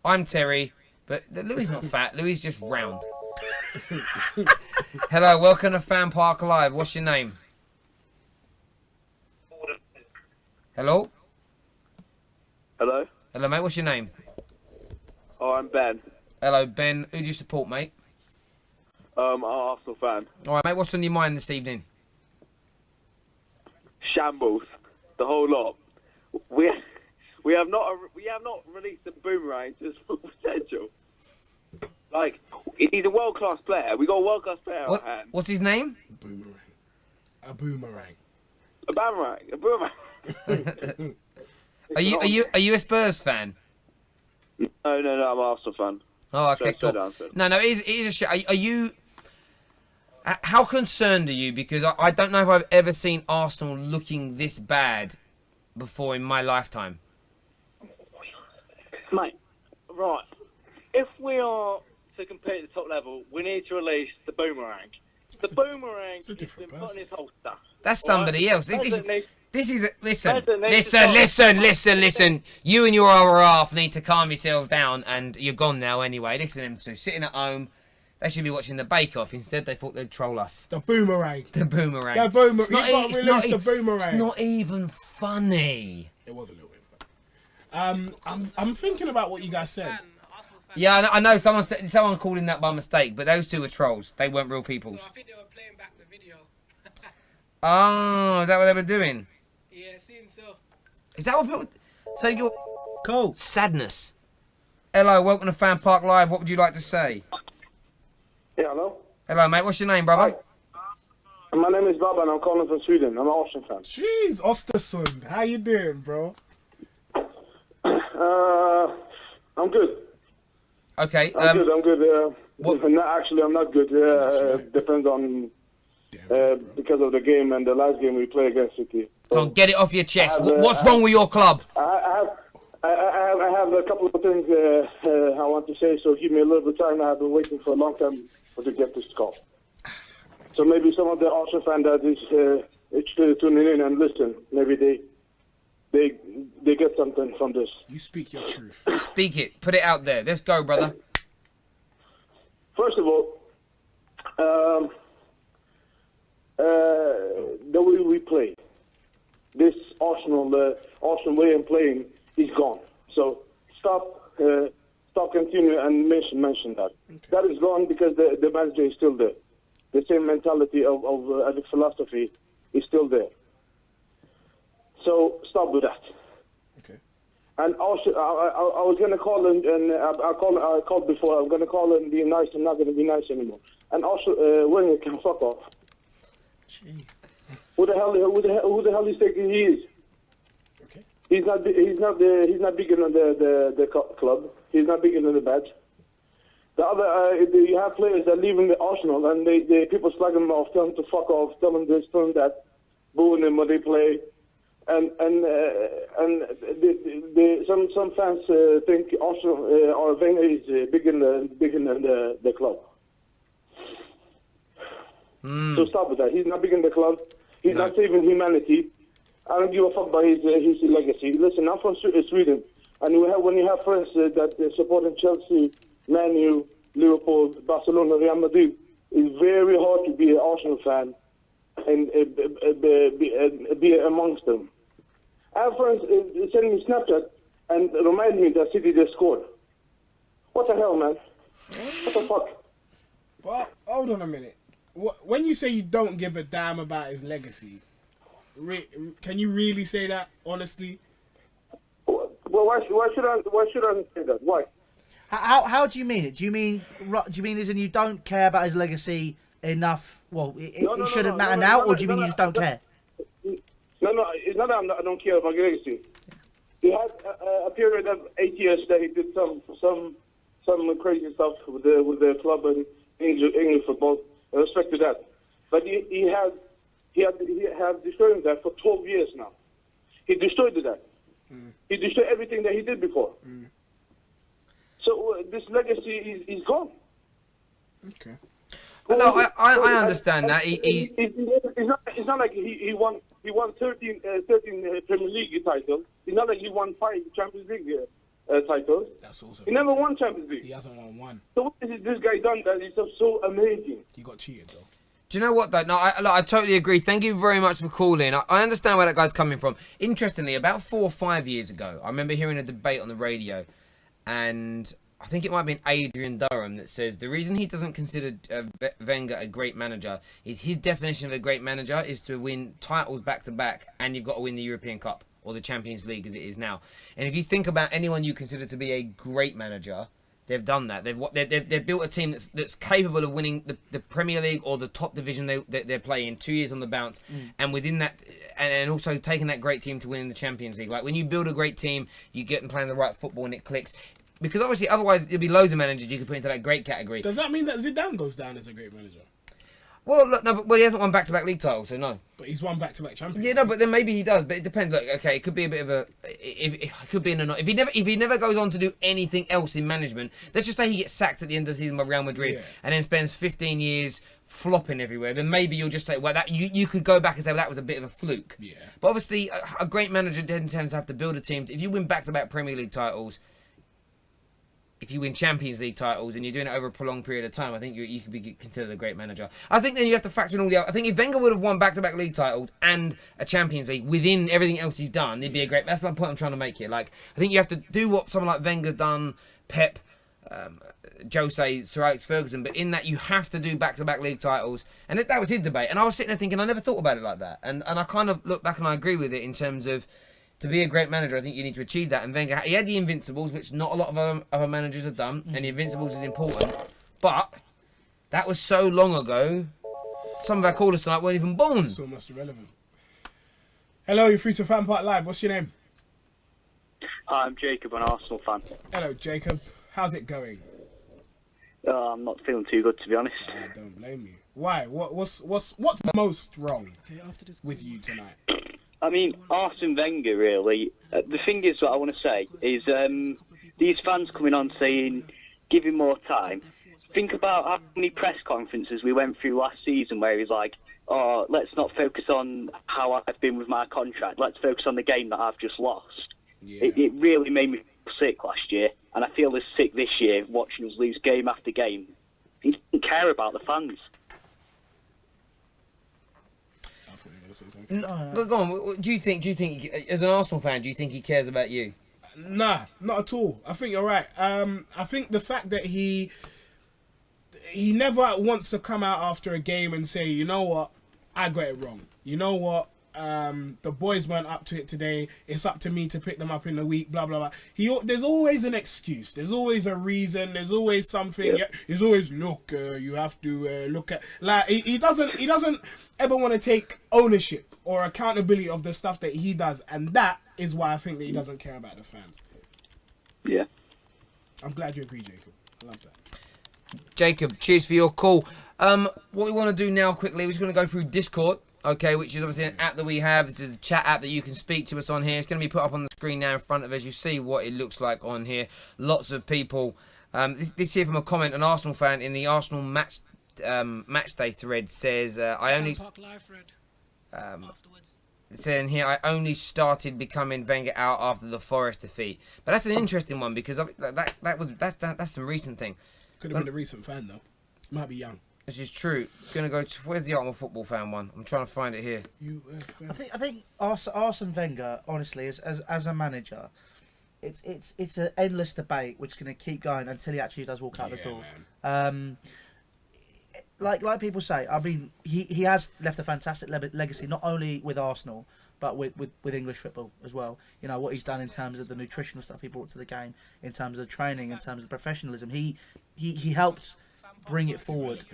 I'm Terry, but Louis is not fat. Louis is just round. Hello, welcome to FanPark Live. What's your name? Hello? Hello? Hello, mate. What's your name? Oh, I'm Ben. Hello, Ben. Who do you support, mate? I'm an Arsenal fan. All right, mate. What's on your mind this evening? Shambles. The whole lot. We have not released the boomerang to his full potential. Like, he's a world-class player. We got a world-class player at hand. What's his name? A boomerang. A boomerang. Are you a Spurs fan? No, I'm an Arsenal fan. Oh, okay, cool. No, it is a shit. Are you... How concerned are you? Because I don't know if I've ever seen Arsenal looking this bad before in my lifetime. Mate, right. If we are to compete at the top level, we need to release the boomerang. The boomerang it's a is different in put in his holster. That's somebody else. This is listen. President needs to Listen. You and your other half need to calm yourselves down, and you're gone now anyway. Listen to them two sitting at home. They should be watching the Bake Off. Instead, they thought they'd troll us. The boomerang. The boomerang. The boomerang. It's not, You got to release the boomerang. It's not even funny. It was a little bit funny. I'm thinking about what you guys said. Yeah, I know. Someone called in that by mistake, but those two were trolls. They weren't real people. So I think they were playing back the video. Oh, is that what they were doing? Yeah, seems so. Is that what people... So you're... Cool. Sadness. Hello, welcome to FanPark Live. What would you like to say? Yeah, hello? Hello, mate. What's your name, brother? Hi. My name is Robbie and I'm calling from Sweden. I'm an Arsenal fan. Jeez, Ostersund. How you doing, bro? I'm good. Okay. I'm good. what- I'm not good. Depends on... because of the game and the last game we play against City. Come on, get it off your chest. I have, What's wrong with your club? I have a couple of things I want to say, so give me a little bit of time. I've been waiting for a long time to get this call. So maybe some of the Arsenal fans that is tuning in and listen, maybe they get something from this. You speak your truth. Speak it. Put it out there. Let's go, brother. First of all, the way we play, this Arsenal way of playing is gone. So stop continuing and mention that. Okay. That is gone because the manager is still there. The same mentality of the philosophy is still there. So stop with that. Okay. And also, I was going to call and I called before. I'm going to call and be nice. I'm not going to be nice anymore. And also, Wenger can fuck off. Gee. Who the hell is thinking he is? Okay. He's not bigger than the club. He's not bigger than the badge. The other, you have players that leave in the Arsenal and they people slag them off, tell them to fuck off, tell them this, tell them that, booing them when they play, and some fans think Arsenal or Wenger is bigger than the club. So stop with that. He's not big in the club. He's not saving humanity. I don't give a fuck about his legacy. Listen, I'm from Sweden, and when you have friends that support Chelsea, Man U, Liverpool, Barcelona, Real Madrid, it's very hard to be an Arsenal fan and be amongst them. I have friends sending me Snapchat and remind me that City just scored. What the hell, man? What the fuck? Well, hold on a minute. When you say you don't give a damn about his legacy, can you really say that honestly? Well, why should I say that? Why? How do you mean it? Do you mean as in you don't care about his legacy enough? Well, it shouldn't matter now, or do you mean you just don't care? No, it's not that I don't care about legacy. He had a period of 8 years that he did some crazy stuff with the club and English football. I respect to that, but he had destroyed that for 12 years now. He destroyed that. He destroyed everything that he did before. So this legacy is gone. Okay. No, I understand that. It's not like he won 13 Premier League titles. It's not like he won 5 Champions League titles. That's also he never won Champions League. He hasn't won one. So what has this guy done that is so amazing? He got cheated though. Do you know what though? No, I totally agree. Thank you very much for calling. I understand where that guy's coming from. Interestingly, about 4 or 5 years ago, I remember hearing a debate on the radio, and I think it might have been Adrian Durham that says the reason he doesn't consider Wenger a great manager is his definition of a great manager is to win titles back to back, and you've got to win the European Cup or the Champions League as it is now. And if you think about anyone you consider to be a great manager, they've done that. They've built a team that's capable of winning the Premier League or the top division they're playing 2 years on the bounce, and within that, and also taking that great team to win the Champions League. Like when you build a great team, you get them playing the right football and it clicks. Because obviously, otherwise, there'll be loads of managers you could put into that great category. Does that mean that Zidane goes down as a great manager? Well, look, no, but he hasn't won back-to-back league titles, so no. But he's won back-to-back champions. Yeah, no, but then maybe he does. But it depends. Look, okay, it could be a bit of a. It could be in a. If he never goes on to do anything else in management, let's just say he gets sacked at the end of the season by Real Madrid and then spends 15 years flopping everywhere, then maybe you'll just say, well, that you could go back and say, well, that was a bit of a fluke. Yeah. But obviously, a great manager tends to have to build a team. If you win back-to-back Premier League titles, if you win Champions League titles and you're doing it over a prolonged period of time, I think you could be considered a great manager. I think then you have to factor in all the other. I think if Wenger would have won back-to-back league titles and a Champions League within everything else he's done, he'd be a great. That's the point I'm trying to make here. Like, I think you have to do what someone like Wenger's done, Pep, Jose, Sir Alex Ferguson, but in that you have to do back-to-back league titles, and that was his debate. And I was sitting there thinking, I never thought about it like that, and I kind of look back and I agree with it in terms of. To be a great manager, I think you need to achieve that. And Wenger, he had the Invincibles, which not a lot of other managers have done. And the Invincibles is important. But that was so long ago, some of our callers tonight weren't even born. It's almost irrelevant. Hello, you're free to FanPark Live. What's your name? Hi, I'm Jacob, an Arsenal fan. Hello, Jacob. How's it going? I'm not feeling too good, to be honest. I don't blame you. Why? What's most wrong with you tonight? I mean, Arsene Wenger, really. The thing is, what I want to say is these fans coming on saying, give him more time. Think about how many press conferences we went through last season where he's like, oh, let's not focus on how I've been with my contract. Let's focus on the game that I've just lost. Yeah. It really made me feel sick last year, and I feel as sick this year watching us lose game after game. He doesn't care about the fans. No, go on. Do you think, as an Arsenal fan, do you think he cares about you? Nah, not at all. I think you're right. I think the fact that he never wants to come out after a game and say, you know what, I got it wrong. You know what, the boys weren't up to it today. It's up to me to pick them up in the week. Blah blah blah. There's always an excuse. There's always a reason. There's always something. Yeah. There's always you have to look at. Like he doesn't ever want to take ownership or accountability of the stuff that he does, and that is why I think that he doesn't care about the fans. Yeah. I'm glad you agree, Jacob. I love that. Jacob, cheers for your call. What we want to do now quickly, we're just going to go through Discord. Okay, which is obviously an app that we have. This is a chat app that you can speak to us on here. It's going to be put up on the screen now in front of us. You see what it looks like on here. Lots of people. This here from a comment, an Arsenal fan in the Arsenal match day thread says, I only... saying here, I only started becoming Wenger out after the Forest defeat. But that's an interesting one because that's some recent thing. Could have been a recent fan though. Might be young. This is true. Gonna go to where's the Arsenal football fan one? I'm trying to find it here. I think Arsene Wenger, honestly, as a manager, it's an endless debate which is going to keep going until he actually does walk out the door. Like people say, I mean, he has left a fantastic legacy not only with Arsenal but with English football as well. You know what he's done in terms of the nutritional stuff he brought to the game, in terms of training, in terms of professionalism. He helped bring it forward.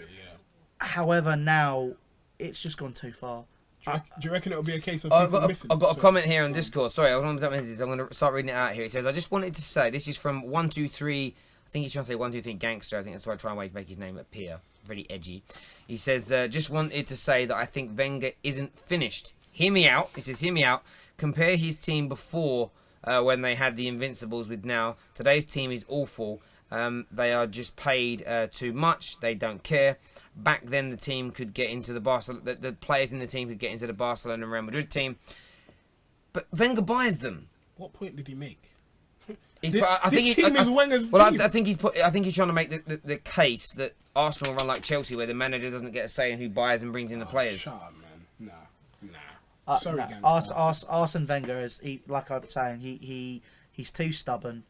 However, now it's just gone too far. Do you reckon it'll be a case of people missing? I've got a comment here on Discord. Sorry, I'm going to start reading it out here. It says, I just wanted to say, this is from 123, I think he's trying to say 123 Gangster. I think that's why I try and make his name appear. Very edgy. He says, just wanted to say that I think Wenger isn't finished. Hear me out. He says, hear me out. Compare his team before when they had the Invincibles with now. Today's team is awful. They are just paid too much. They don't care. Back then, the team could get into the Barcelona. The players in the team could get into the Barcelona and Real Madrid team. But Wenger buys them. What point did he make? I think he's trying to make the case that Arsenal run like Chelsea, where the manager doesn't get a say in who buys and brings in the players. Shut up, man. Nah. Sorry, Arsene Wenger is, like I was saying, he's too stubborn.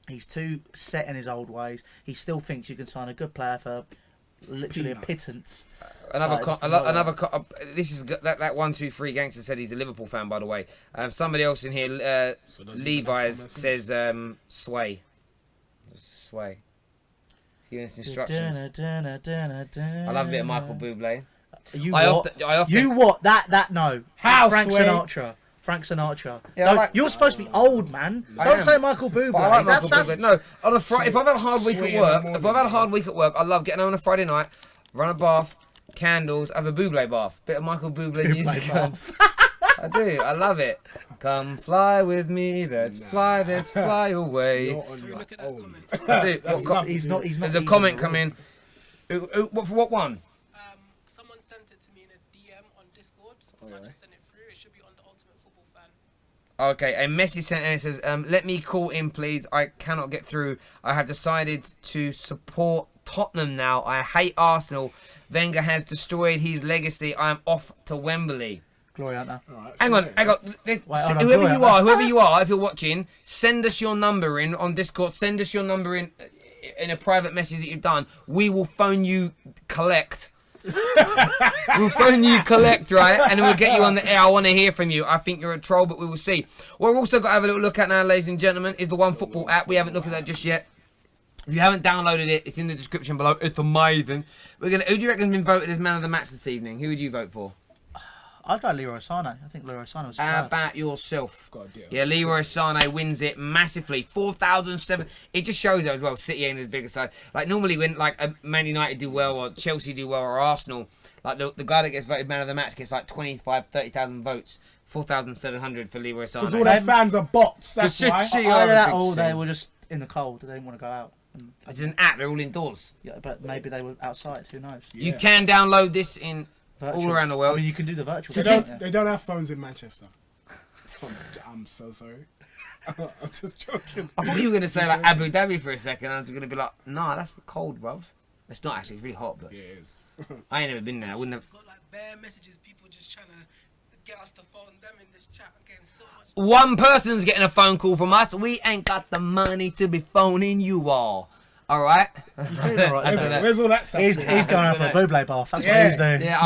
He's too set in his old ways. He still thinks you can sign a good player for literally a pittance. This is that 123 Gangster said he's a Liverpool fan, by the way. Somebody else in here, Levi's, says sway. Sway. Giving us instructions. I love a bit of Michael Bublé. No. How, Frank Sway? Frank Sinatra. Yeah, you're supposed to be old, man. Don't say Michael Bublé. I like Michael Bublé. No, on a if I've had a hard week at work, I love getting home on a Friday night, run a bath, candles, have a Bublé bath. Bit of Michael Bublé music. I do. I love it. Come fly with me. Let's fly away. You're on your own. I do. He's not. There's a comment coming. What for what one? Someone sent it to me in a DM on Discord, so I just sent it through. It should be on the Ultimate Football Fan. Okay, a message sent in. It says, let me call in, please. I cannot get through. I have decided to support Tottenham now. I hate Arsenal. Wenger has destroyed his legacy. I am off to Wembley. Gloria, now. Hang on. Whoever you are, if you're watching, send us your number in on Discord. Send us your number in a private message that you've done. We will phone you, collect. We'll phone you, collect, right? And then we'll get you on the air. I want to hear from you. I think you're a troll, but we will see. What we've also got to have a little look at now, ladies and gentlemen, is the One Football app. We haven't looked at that just yet. If you haven't downloaded it, it's in the description below. It's amazing. Who do you reckon has been voted as man of the match this evening? Who would you vote for? I'd go Leroy Sané. I think Leroy Sané was. How about yourself? Yeah, Leroy Sané wins it massively. 4,007. It just shows though as well. City ain't as big a side. Like normally when like Man United do well or Chelsea do well or Arsenal, like the guy that gets voted man of the match gets like 30,000 votes. 4,700 for Leroy Sané. Because all their fans are bots. That's why. They were just in the cold. They didn't want to go out. It's an app. They're all indoors. Yeah, but maybe they were outside. Who knows? You can download this in virtual. all around the world. I mean, you can do the virtual. They don't have phones in Manchester. I'm so sorry. I'm just joking. I thought you were going to say like Abu Dhabi for a second. I was going to be like, nah, that's cold, bruv. It's not actually. It's really hot, but it is. I ain't never been there. I wouldn't have. Got like bare messages. People just trying to get us to phone them in this chat. I'm getting so much. One person's getting a phone call from us. We ain't got the money to be phoning you all. All right. Where's all that stuff? He's going out for a Bublé bath. That's what he's doing. Yeah,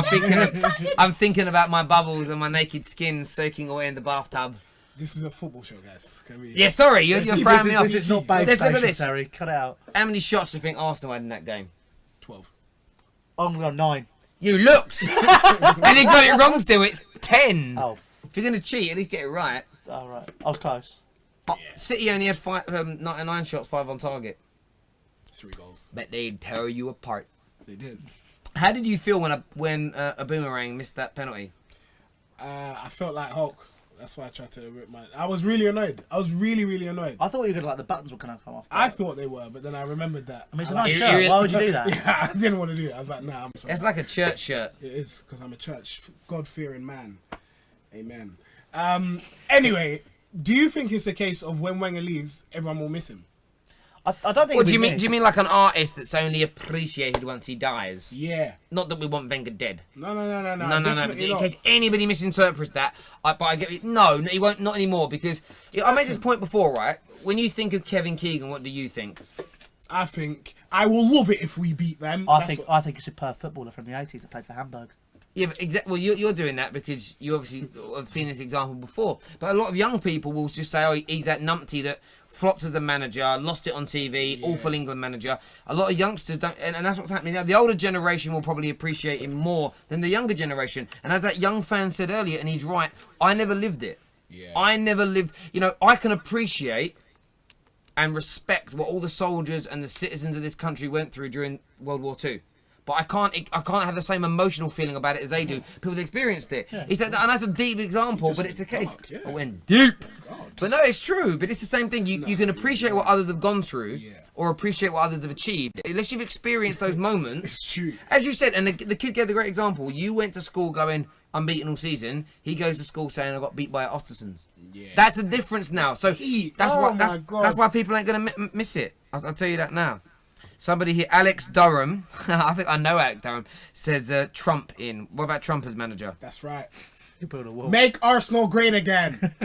I'm thinking about my bubbles and my naked skin soaking away in the bathtub. This is a football show, guys. Yeah, sorry, you're framing me off. This is not Babe Station, Terry. Cut it out. How many shots do you think Arsenal had in that game? 12. I'm going 9. You looked. And he got it wrong still. It's 10. Oh. If you're going to cheat, at least get it right. All right. I was close. City only had 99 shots, 5 on target. 3 goals. But they'd tear you apart. They did. How did you feel when Aubameyang missed that penalty? I felt like Hulk. That's why I tried to rip my... I was really annoyed. I was really, really annoyed. I thought you were going to like the buttons were going to come off. I thought they were, but then I remembered that. I mean, it's a nice shirt. Why would you do that? Yeah, I didn't want to do it. I was like, nah, I'm sorry. It's like a church shirt. It is, because I'm a church God-fearing man. Amen. Anyway, do you think it's a case of when Wenger leaves, everyone will miss him? I don't think. What do you mean? Do you mean like an artist that's only appreciated once he dies? Yeah. Not that we want Wenger dead. No. No. In case anybody misinterprets that, but I get it. No, he won't. Not anymore. Because I made this point before, right? When you think of Kevin Keegan, what do you think? I think I will love it if we beat them. I think it's a superb footballer from the 80s that played for Hamburg. Yeah, but well, you're doing that because you obviously have seen this example before. But a lot of young people will just say, "Oh, he's that numpty that flopped as a manager, lost it on TV, awful England manager." A lot of youngsters don't, and that's what's happening now. The older generation will probably appreciate him more than the younger generation. And as that young fan said earlier, and he's right, I never lived it. Yeah. I never lived. I can appreciate and respect what all the soldiers and the citizens of this country went through during World War II. But I can't have the same emotional feeling about it as they do. People that experienced it. Yeah. And that's a deep example, but it's a case. I went deep. But no, it's true. But it's the same thing. You can appreciate what others have gone through or appreciate what others have achieved. Unless you've experienced those moments. It's true. As you said, and the kid gave the great example. You went to school going, unbeaten all season. He goes to school saying, I got beat by Ostersons. Yeah. That's the difference now. So that's why people ain't going to miss it. I'll tell you that now. Somebody here, Alex Durham, I think I know Alex Durham, says Trump in. What about Trump as manager? That's right. You build a wall. Make Arsenal great again.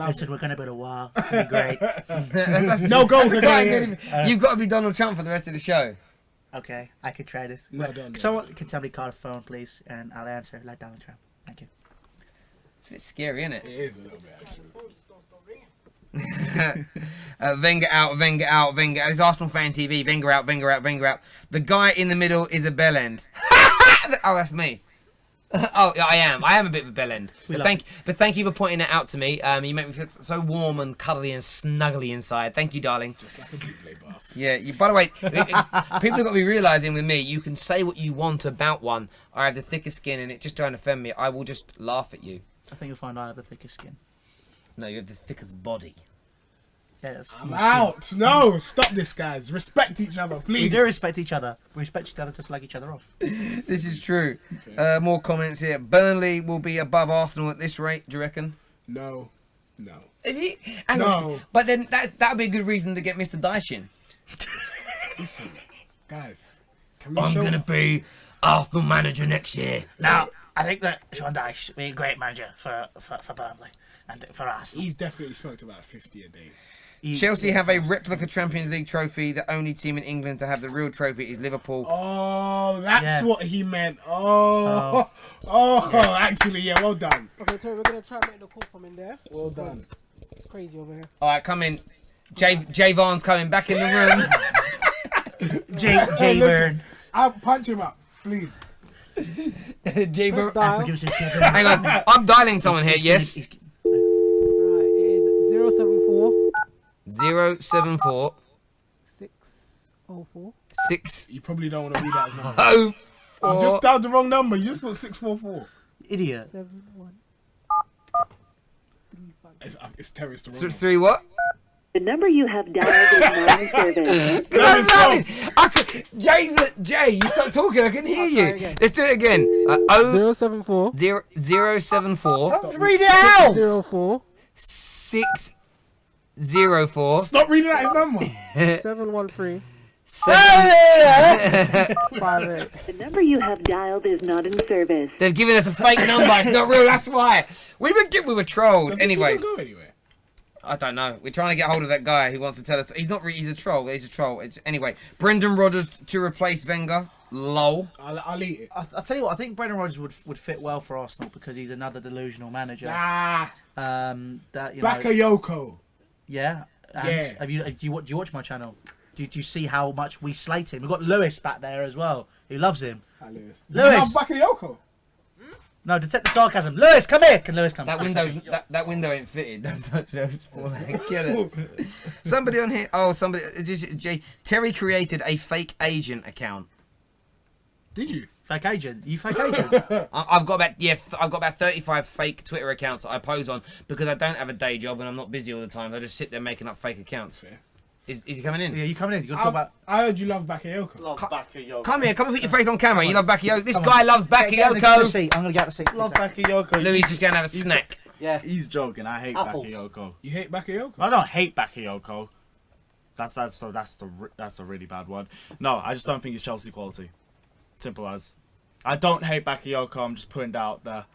I said we're going to build a wall. It's going to be great. No goals again. You've got to be Donald Trump for the rest of the show. Okay, I could try this. No, don't. Can somebody call the phone, please? And I'll answer like Donald Trump. Thank you. It's a bit scary, isn't it? It is a little bit, actually. Wenger out. It's Arsenal fan TV. Wenger out. The guy in the middle is a bellend. Oh, that's me. Oh, I am. I am a bit of a bell end. We But love thank you for pointing that out to me. You make me feel so warm and cuddly and snuggly inside. Thank you, darling. Just like a boot play bath. Yeah. By the way, people have got to be realising with me, you can say what you want about one. I have the thickest skin, and it just don't offend me. I will just laugh at you. I think you'll find I have the thickest skin. No, you have the thickest body. Yeah, that's I'm out. No, stop this, guys. Respect each other, please. We do respect each other. We respect each other to slag each other off. This is true. More comments here. Burnley will be above Arsenal at this rate, do you reckon? No. Hang on. But then that would be a good reason to get Mr. Dyche in. Listen, guys. Can we I'm show going to be Arsenal manager next year. Now, I think that Sean Dyche will be a great manager for Burnley and for Arsenal. He's definitely smoked about 50 a day. Chelsea have a replica Champions League trophy. The only team in England to have the real trophy is Liverpool. Oh, that's what he meant. Actually, yeah, well done. Okay, Terry, we're going to try and make the call from in there. Well done. It's crazy over here. All right, come in. Jay Varn's coming back in the room. Jay Vern. I'll punch him up, please. Jay Vern. Dial. Hang on, I'm dialing someone here. Yes. Right, it is 074 074 604 6. You probably don't want to read that as number. Oh. You just dialed the wrong number. You just put 644. Idiot. 71 It's terrorist. The wrong 3 what? The number you have dialed is not in service. Jay, you start talking. I can hear you. Let's do it again. 074 074. Stop reading it out. 604 604. Stop reading out his number. 713 58. The number you have dialed is not in service. They've given us a fake number. It's not real. That's why we were trolled. Does Anyway, this even go anywhere? I don't know. We're trying to get hold of that guy who wants to tell us. He's not. He's a troll. He's a troll. Anyway, Brendan Rodgers to replace Wenger. Lol. I'll eat it. I'll tell you what. I think Brendan Rodgers would fit well for Arsenal because he's another delusional manager. Bakayoko. Yeah. And do you watch my channel? Do you see how much we slate him? We've got Lewis back there as well. Who loves him. Hi, Lewis. Lewis. You love Bakayoko? No, detect the sarcasm. Lewis, come here. Can Lewis come? That window ain't fitted. Don't touch those. Get it. Somebody on here. Oh, somebody. Terry created a fake agent account. Did you? Fake agent? You fake agent? I've got about 35 fake Twitter accounts that I pose on because I don't have a day job and I'm not busy all the time. I just sit there making up fake accounts. Fair. Is he coming in? Yeah, you coming in? You talk about? I heard you love Bakayoko. Love Bakayoko. Come here, come and put your face on camera. You love Bakayoko. This guy loves Get the Bakayoko. seat. I'm gonna get the seat. Love Bakayoko. Louis just gonna have a snack. Yeah, he's joking. I hate Apples. Bakayoko. You hate Bakayoko? I don't hate Bakayoko. That's a really bad one. No, I just don't think he's Chelsea quality. Simple as. I don't hate Bakayoko. I'm just putting that out there.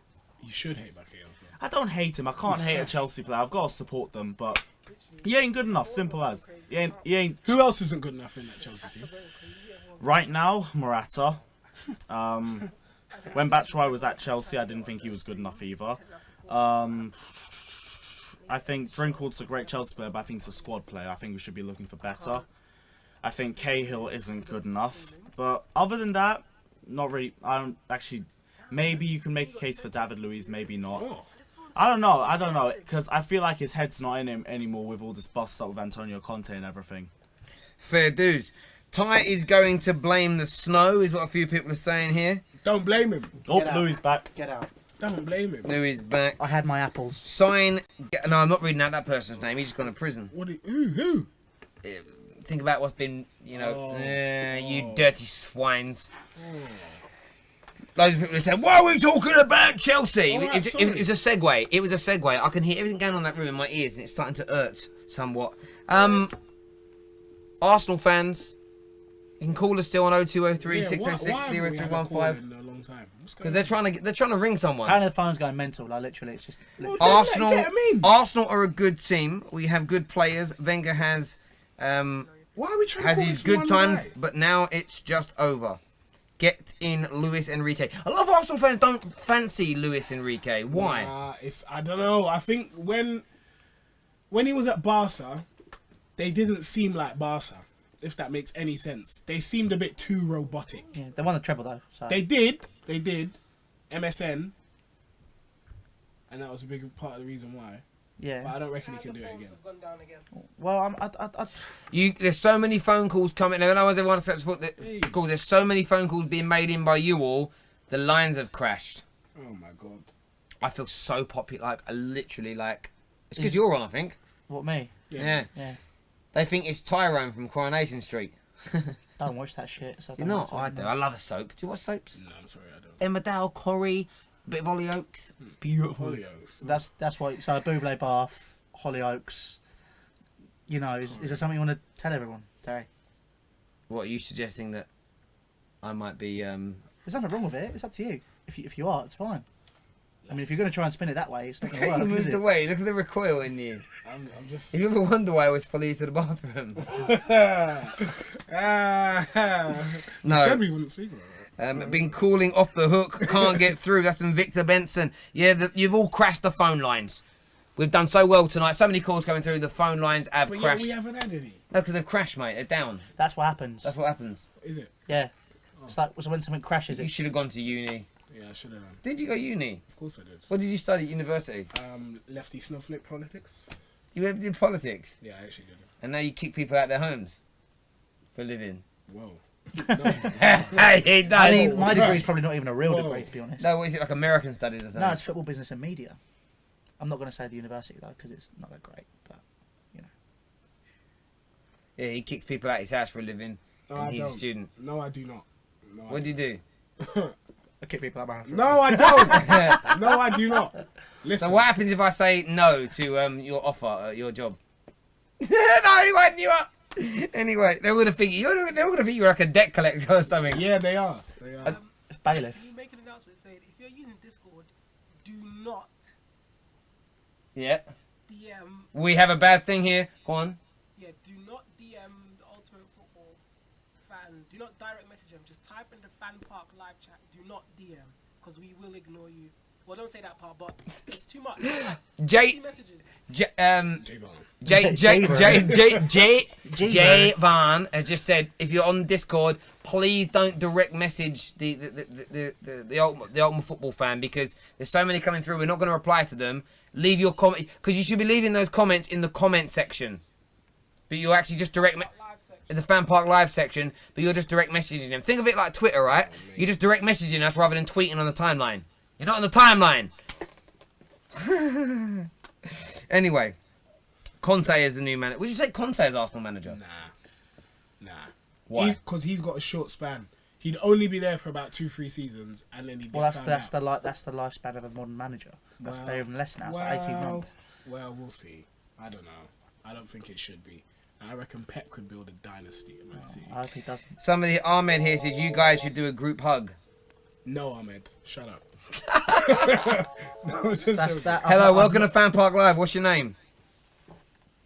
You should hate Bakayoko. I don't hate him. I can't hate a Chelsea player. I've got to support them, but he ain't good enough. Simple as. He ain't. Who else isn't good enough in that Chelsea team? Right now, Morata. When Batshuayi was at Chelsea, I didn't think he was good enough either. I think Drinkwater's a great Chelsea player, but I think he's a squad player. I think we should be looking for better. I think Cahill isn't good enough. But other than that, not really. I don't actually. Maybe you can make a case for David Luiz, maybe not. I don't know, because I feel like his head's not in him anymore with all this bust up with Antonio Conte and everything. Fair dues. Ty is going to blame the snow, is what a few people are saying here. Don't blame him. Oh, Louis back. Get out. Don't blame him. Louis back. I had my apples. Sign. No, I'm not reading out that person's name. He's just gone to prison. Who? Think about what's been, you dirty swines. Loads of people have said, why are we talking about Chelsea? Right, it was a segue. It was a segue. I can hear everything going on in that room in my ears and it's starting to hurt somewhat. Arsenal fans, you can call us still on 0203 606 0315. Because they're trying to ring someone. Apparently the phone's going mental. Like literally, it's just. Arsenal are a good team. We have good players. Wenger has why are we trying to has call his this good one times, guy? but now it's just over. Get in Luis Enrique. A lot of Arsenal fans don't fancy Luis Enrique. Why? I don't know. I think when he was at Barca, they didn't seem like Barca. If that makes any sense, they seemed a bit too robotic. Yeah, they won the treble though. So. They did. MSN, and that was a big part of the reason why. Yeah. But I don't reckon he can do it again. Well, There's so many phone calls coming. And I was everyone says calls. There's so many phone calls being made in by you all. The lines have crashed. Oh my god. I feel so popular. Like I literally like. It's because you're on, I think. What, me? Yeah. Yeah. They think it's Tyrone from Coronation Street. Don't watch that shit. So Do you not? I do. I love a soap. Do you watch soaps? No, I'm sorry, I don't. Emmerdale, Corrie, a bit of Hollyoaks. Beautiful. Hollyoaks. That's why. So Buble Bath, Hollyoaks. You know, is there something you want to tell everyone, Terry? What are you suggesting that I might be? There's nothing wrong with it. It's up to you. If you are, it's fine. I mean, if you're going to try and spin it that way, it's not going to work. You is moved it? away. Look at the recoil in you. I'm just. If you ever wonder why I always follow you to the bathroom. You said we wouldn't speak about it. Been calling off the hook, can't get through. That's from Victor Benson. Yeah, you've all crashed the phone lines. We've done so well tonight. So many calls coming through. The phone lines have But crashed. yeah, we haven't had any. No, because they've crashed, mate. They're down. That's what happens. That's what happens. Is it? Yeah. It's like so when something crashes. You should have gone to uni. Yeah, I should have done. Did you go uni? Of course I did. What did you study at university? Lefty snowflake politics. You ever did politics? Yeah, I actually did it. And now you kick people out their homes for a living. Whoa. Hey, no. I mean, my degree's probably not even a real degree, to be honest. No, what is it, like American studies or something? No, it's football, business, and media. I'm not going to say the university though, because it's not that great. But you know. Yeah, he kicks people out his house for a living, No, and I he's don't. a student. No, I do not. No, What do you do? I kick people out my house. No, I don't. No, I do not. Listen. So what happens if I say no to your offer, your job? No, he winding you up. Anyway, they're gonna think you're like a debt collector or something. Yeah, they are. They are. Bailiff. You make an announcement saying if you're using Discord, do not Yeah. DM. We have a bad thing here. Go on. Yeah, do not DM the Ultimate Football fan. Do not direct message them. Just type in the FanPark live chat. Do not DM, because we will ignore you. Well, don't say that part, but it's too much. Jay, messages. Jay Van has just said, if you're on Discord, please don't direct message the ultimate football fan, because there's so many coming through. We're not going to reply to them. Leave your comment, because you should be leaving those comments in the comment section. But you're actually just in the FanPark live section, but you're just direct messaging them. Think of it like Twitter, right? You're just direct messaging us rather than tweeting on the timeline. You're not on the timeline. Anyway, Conte is the new manager. Would you say Conte is Arsenal manager? Nah. Why? Because he's got a short span. He'd only be there for about 2-3 seasons, and then he'd get found out. That's the lifespan of a modern manager. They're even less now. It's like 18 months. Well, we'll see. I don't know. I don't think it should be. I reckon Pep could build a dynasty at Man City. I hope he doesn't. Somebody, Ahmed here, says you guys should do a group hug. No, Ahmed. Shut up. Hello, welcome to FanPark Live. What's your name?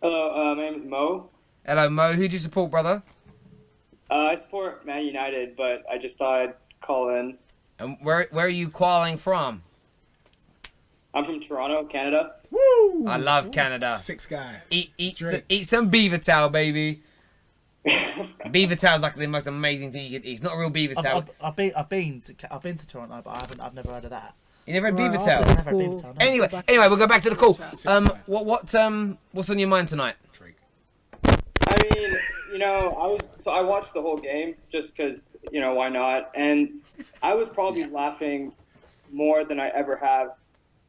Hello, my name is Mo. Hello, Mo. Who do you support, brother? I support Man United, but I just thought I'd call in. And where are you calling from? I'm from Toronto, Canada. Woo! I love Canada. Six guy. Eat some beaver tail, baby. Beaver tail's like the most amazing thing you can eat. It's not a real beaver tail. I've been to Toronto, but I've never heard of that. You never had beaver tail? I've never had beaver tail. No. Anyway, we'll go back to the call. What's on your mind tonight? I mean, I watched the whole game just because, why not? And I was probably laughing more than I ever have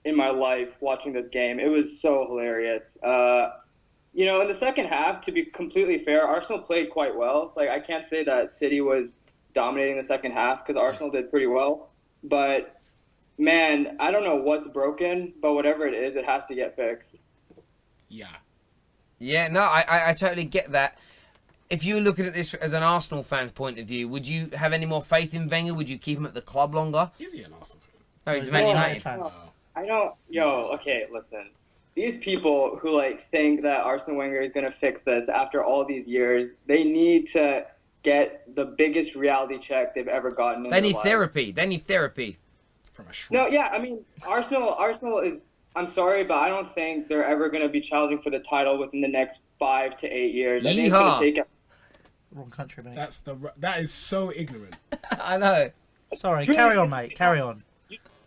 in my life watching this game. It was so hilarious. In the second half, to be completely fair, Arsenal played quite well. Like, I can't say that City was dominating the second half because Arsenal did pretty well. But, man, I don't know what's broken, but whatever it is, it has to get fixed. Yeah. Yeah, no, I totally get that. If you were looking at this as an Arsenal fan's point of view, would you have any more faith in Wenger? Would you keep him at the club longer? Is he an Arsenal fan? No, he's a Man United fan. I don't. Okay, listen. These people who think that Arsene Wenger is going to fix this after all these years, they need to get the biggest reality check they've ever gotten in They their need life. therapy. They need therapy. From a No, yeah, I mean, Arsenal is. I'm sorry, but I don't think they're ever going to be challenging for the title within the next 5 to 8 years. I think it's going to take. Wrong country, mate. That is so ignorant. I know. Sorry, carry on, mate. Carry on.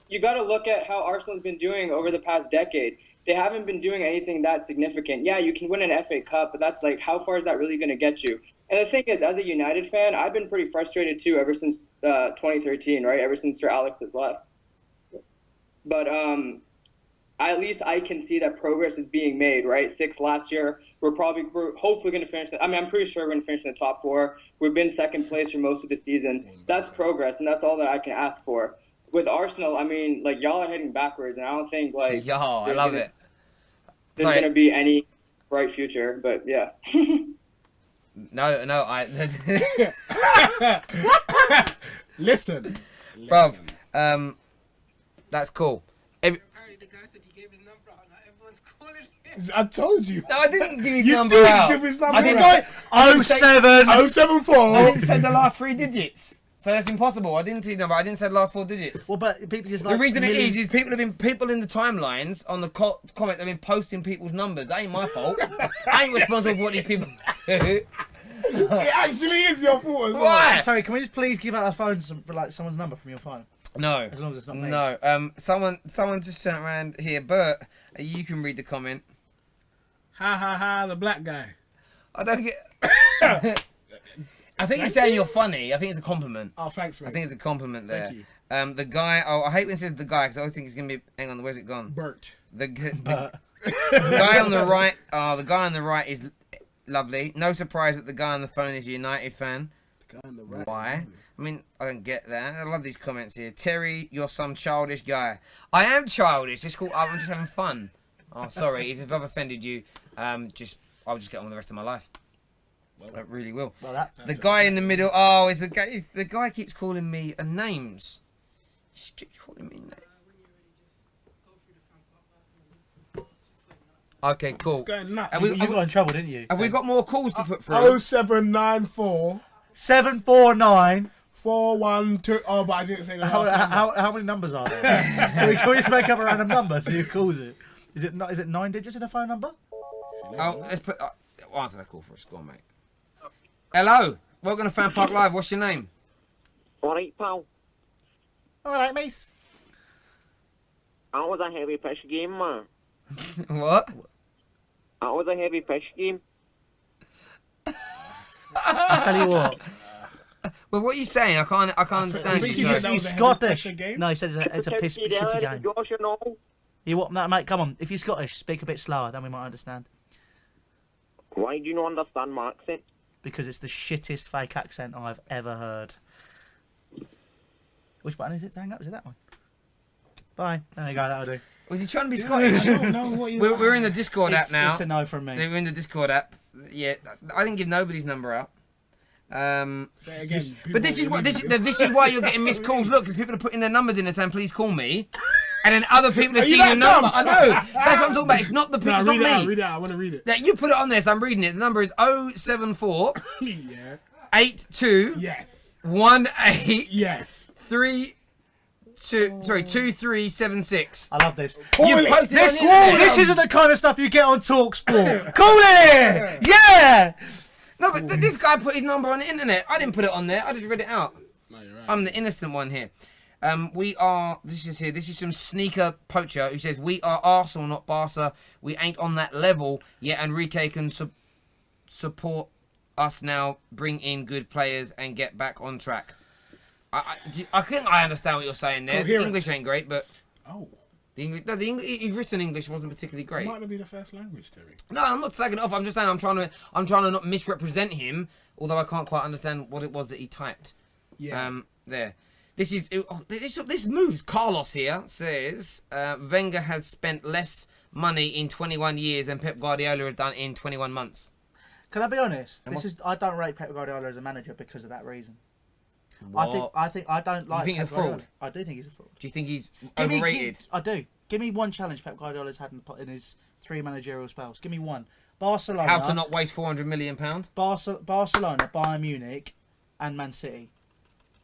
you got to look at how Arsenal's been doing over the past decade. They haven't been doing anything that significant. Yeah, you can win an FA Cup, but that's like, how far is that really going to get you? And the thing is, as a United fan, I've been pretty frustrated too ever since 2013, right? Ever since Sir Alex has left. But at least I can see that progress is being made, right? 6 last year. We're hopefully going to finish. I'm pretty sure we're going to finish in the top 4. We've been second place for most of the season. That's progress, and that's all that I can ask for. With Arsenal, I mean, like, y'all are heading backwards, and I don't think, like, I love it. There's going to be any bright future, but yeah. No, Listen. Bro, that's cool. I told you. No, I didn't give his You number did out. give his number I didn't out. say- 074. I didn't say the last 3 digits. So that's impossible. I didn't say the number. I didn't say the last 4 digits. Well, but people just The reason it is people in the timelines on the comment have been posting people's numbers. That ain't my fault. I ain't responsible for what these people do. It actually is your fault as well. Why? Sorry, can we just please give out our phones for like someone's number from your phone? No. As long as it's not me. No. Someone just turned around here. Bert, you can read the comment. Ha ha ha, the black guy. I don't get. I think you're saying you're funny. I think it's a compliment. Oh, thanks, mate. I think it's a compliment there. Thank you. The guy. Oh, I hate when it says the guy because I always think it's gonna be. Hang on, where's it gone? Bert. The guy on the right. Oh, the guy on the right is lovely. No surprise that the guy on the phone is a United fan. The guy on the right. Why? I mean, I don't get that. I love these comments here. Terry, you're some childish guy. I am childish. It's cool. I'm just having fun. Oh, sorry if I've offended you. I'll just get on with the rest of my life. Well, I really will. Well, the guy in the middle. Oh, is the guy? The guy keeps calling me names. He keeps calling me names. Okay, cool. It's going nuts. You got in trouble, didn't you? Have we got more calls to put through? 0794 749 412. Oh, but I didn't say the last number. How many numbers are there? Can we just make up a random number? See who calls it. Is it 9 digits in a phone number? Oh, let's put. Answer that call for us. Go on, mate. Hello. Welcome to FanPark Live. What's your name? Alright, pal. Alright, mate. That was a heavy fish game, man. What? That was a heavy fish game. I'll tell you what. Well, what are you saying? I can't understand. He's Scottish. No, he said it's a piss shitty game. Josh, you know. You what, no, mate? Come on. If you're Scottish, speak a bit slower, then we might understand. Why do you not understand my accent? Because it's the shittest fake accent I've ever heard. Which button is it to hang up? Is it that one? Bye. There you go. That'll do. Was he trying to be Scottish? I don't know what you. We're in the Discord app now. It's a no from me. We're in the Discord app. Yeah, I didn't give nobody's number out. Say again. But this is why you're getting missed calls. Look, because people are putting their numbers in and saying, "Please call me," and then other people are seeing your number. I know. That's what I'm talking about. It's not the people. No, It's not me. read it out. I want to read it. Yeah, you put it on there, so I'm reading it. The number is 074 Yeah. 82 Yes. 18 Yes. 2376. I love this. You posted it on the internet. This isn't the kind of stuff you get on TalkSport. Call it! Yeah! No, but this guy put his number on the internet. I didn't put it on there. I just read it out. No, you're right. I'm the innocent one here. This is some sneaker poacher who says, we are Arsenal, not Barca. We ain't on that level yet. Enrique can support us now, bring in good players and get back on track. I think I understand what you're saying there. Coherent. The English ain't great, but... Oh. The English, his written English wasn't particularly great. It might not be the first language, Terry. No, I'm not slagging it off. I'm just saying I'm trying to not misrepresent him, although I can't quite understand what it was that he typed. Yeah. There. This moves. Carlos here says Wenger has spent less money in 21 years than Pep Guardiola has done in 21 months. Can I be honest? I don't rate Pep Guardiola as a manager because of that reason. What? I think I don't like. You think he's a fraud? I do think he's a fraud. Do you think he's overrated? I do. Give me one challenge Pep Guardiola's had in his 3 managerial spells. Give me one. Barcelona. How to not waste £400 million? Barcelona, Bayern Munich, and Man City.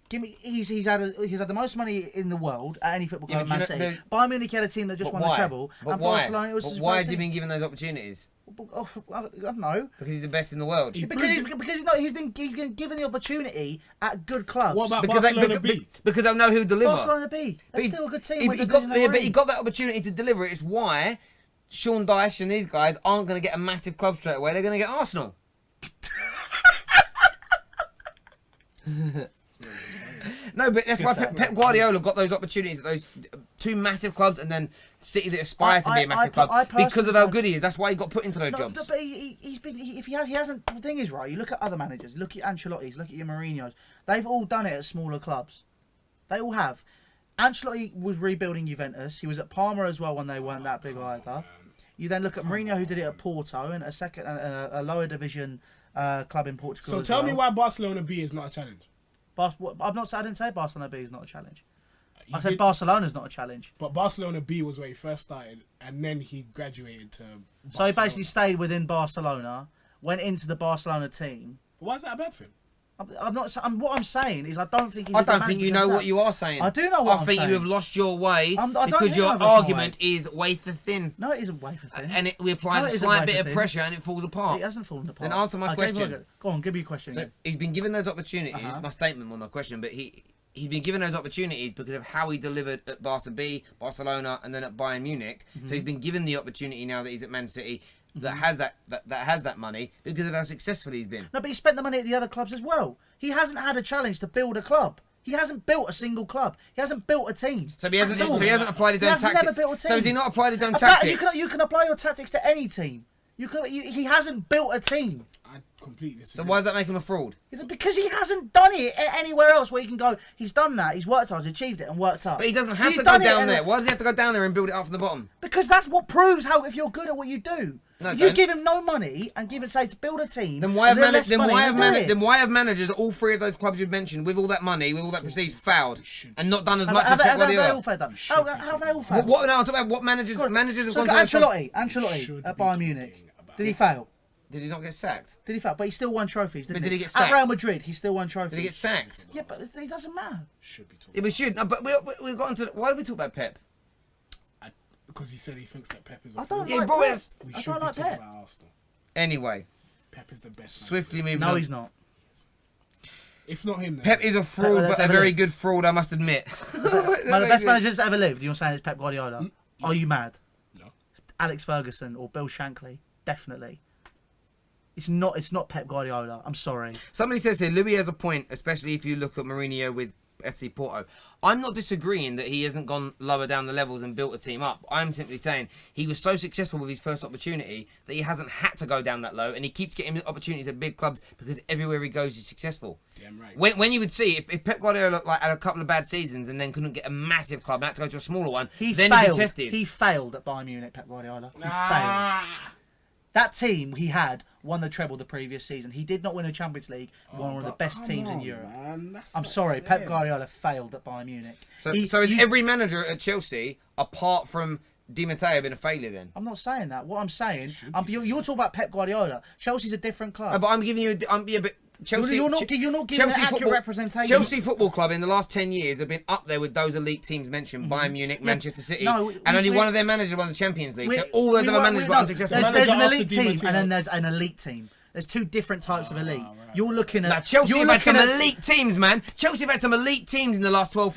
Give me. He's had the most money in the world at any football club. Man City. Bayern Munich had a team that just won the treble, and Barcelona was. But why has he been given those opportunities? Oh, I don't know. Because he's the best in the world. He's been given the opportunity at good clubs. What about Barcelona B? Because they know who deliver. Barcelona B. They're still a good team. But he got that opportunity to deliver. It's why Sean Dyche and these guys aren't going to get a massive club straight away. They're going to get Arsenal. No, but that's why Pep Guardiola got those opportunities at those two massive clubs, and then City that aspire to be a massive club because of how good he is. That's why he got put into those jobs. But he's been. If he hasn't, the thing is, right? You look at other managers. Look at Ancelotti's. Look at your Mourinho's. They've all done it at smaller clubs. They all have. Ancelotti was rebuilding Juventus. He was at Parma as well when they weren't that big either. You then look at Mourinho, who did it at Porto and a lower division club in Portugal. So tell me why Barcelona B is not a challenge. I didn't say Barcelona B is not a challenge. I said Barcelona's not a challenge. But Barcelona B was where he first started, and then he graduated to Barcelona. So he basically stayed within Barcelona, went into the Barcelona team. But why is that a bad thing? I'm not. What I'm saying is, I don't think he's. I don't think you know what you are saying. I do know what I'm saying. I think you have lost your way I don't because think your I've lost my argument is wafer thin. No, it isn't wafer thin. And we apply a slight bit of pressure and it falls apart. It hasn't fallen apart. Then answer my question. Go on, give me a question. So he's been given those opportunities. My statement on my question, but he's been given those opportunities because of how he delivered at Barca B, Barcelona, and then at Bayern Munich. So he's been given the opportunity now that he's at Man City. That has that money because of how successful he's been. No, but he spent the money at the other clubs as well. He hasn't had a challenge to build a club. He hasn't built a single club. He hasn't built a team. So he hasn't applied his own tactics. Never built a team. So has he not applied his own tactics? You can apply your tactics to any team. He hasn't built a team. I completely disagree. So why does that make him a fraud? Because he hasn't done it anywhere else where he can go, he's done that, he's worked hard, he's achieved it and worked up. But he doesn't have to go down there. Why does he have to go down there and build it up from the bottom? Because that's what proves if you're good at what you do. No, if you give him no money and say to build a team, then why have managers at all three of those clubs you've mentioned with all that money, with all that prestige, failed and not done as much as Pep Guardiola? How have they all failed? What now? I'm talking about what managers have gone to. Ancelotti at Bayern Munich. Did he fail? Did he not get sacked? Did he fail? But he still won trophies, didn't he? But did he get sacked? At Real Madrid, he still won trophies. Did he get sacked? Yeah, but it doesn't matter. Should be talking. Yeah, we should. No, but we've got into. Why did we talk about Pep? Because he said he thinks that Pep is a I don't fraud. like Pep. We I should don't be like talking Pep. about Arsenal. Anyway. Pep is the best. Swiftly moving No, on. he's not. If not him, then. Pep is a fraud, but a very good fraud, I must admit. One of the best managers that ever lived. You're saying it's Pep Guardiola. Are you mad? No. Alex Ferguson or Bill Shankly, definitely. It's not Pep Guardiola. I'm sorry. Somebody says here, Louis has a point, especially if you look at Mourinho with FC Porto. I'm not disagreeing that he hasn't gone lower down the levels and built a team up. I'm simply saying he was so successful with his first opportunity that he hasn't had to go down that low, and he keeps getting opportunities at big clubs because everywhere he goes he's successful. Damn right. When you would see if Pep Guardiola had a couple of bad seasons and then couldn't get a massive club and had to go to a smaller one, then he'd be tested. He failed at Bayern Munich, Pep Guardiola. He failed. That team he had won the treble the previous season. He did not win a Champions League. One of the best teams in Europe. I'm sorry, Pep Guardiola failed at Bayern Munich. So is every manager at Chelsea, apart from Di Matteo, been a failure then? I'm not saying that. What I'm saying, you're talking about Pep Guardiola. Chelsea's a different club. No, but I'm giving you Chelsea. You're not giving an accurate representation. Chelsea Football Club in the last 10 years have been up there with those elite teams mentioned: Bayern Munich, Manchester City, and only one of their managers won the Champions League. So all those other managers were unsuccessful. There's an elite team, and then there's an elite team. There's two different types of elite. You're looking at... Now, Chelsea have had some elite teams, man. Chelsea have had some elite teams in the last 12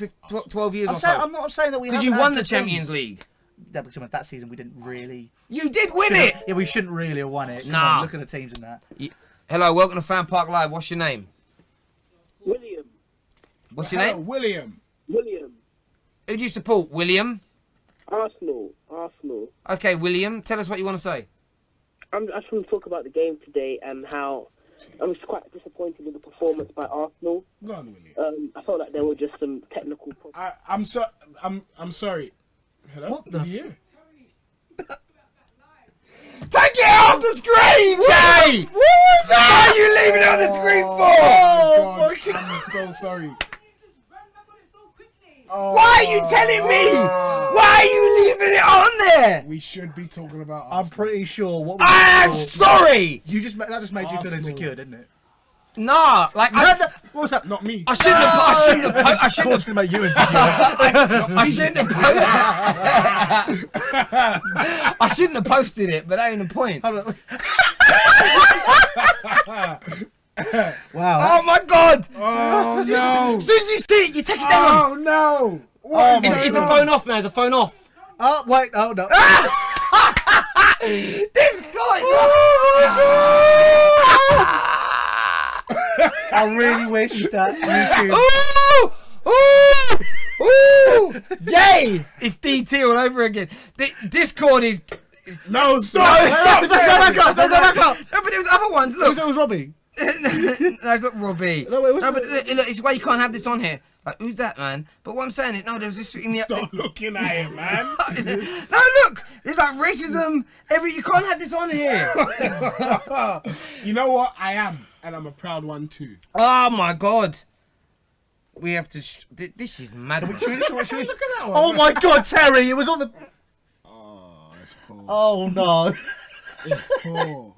years or so. I'm not saying that we haven't because you won had the good Champions teams. League. Yeah, but that season we didn't really... You did win it! Yeah, we shouldn't really have won it. Come Nah. on, look at the teams in that. Hello, welcome to FanPark Live. What's your name? William. What's your name? William. William. Who do you support? William? Arsenal. Okay, William, tell us what you want to say. I just want to talk about the game today and how I was quite disappointed with the performance by Arsenal. Go on, William. I felt like there were just some technical problems. I'm sorry. Hello? What Is he here? Take it off the screen, Jay! What was that? Why are you leaving it on the screen for? Oh my God. I'm so sorry. Oh, why are you telling me? Why are you leaving it on there? We should be talking about I'm Arsenal. pretty sure... what I am sorry! That just made you feel Arsenal. insecure, didn't it? Nah, like... What was that? Not me. I shouldn't have. I shouldn't have. I shouldn't have. To make you insecure. I shouldn't have. I shouldn't have posted it, but that ain't the point. Wow. Oh my God! Oh no! As soon as you see it, you take it down. Oh no! Is the phone off now? Is the phone off? Oh wait! Oh no! This guy. I really wish that YouTube. Ooh! Jay! It's DT all over again. Discord is. No, stop! Go back up! Go back up! No, but there was other ones. Look. It was Robbie. No, it's not Robbie. No, wait, but look, it's why you can't have this on here. Like, who's that, man? But what I'm saying is, no, there was this in the. Stop looking at it, man. No, look, it's like racism. You can't have this on here. You know what? I am, and I'm a proud one too. Oh my God. We have to. This is mad. Look at that one. Oh my God, Terry! It was on the. Oh, it's poor. Oh no! It's poor.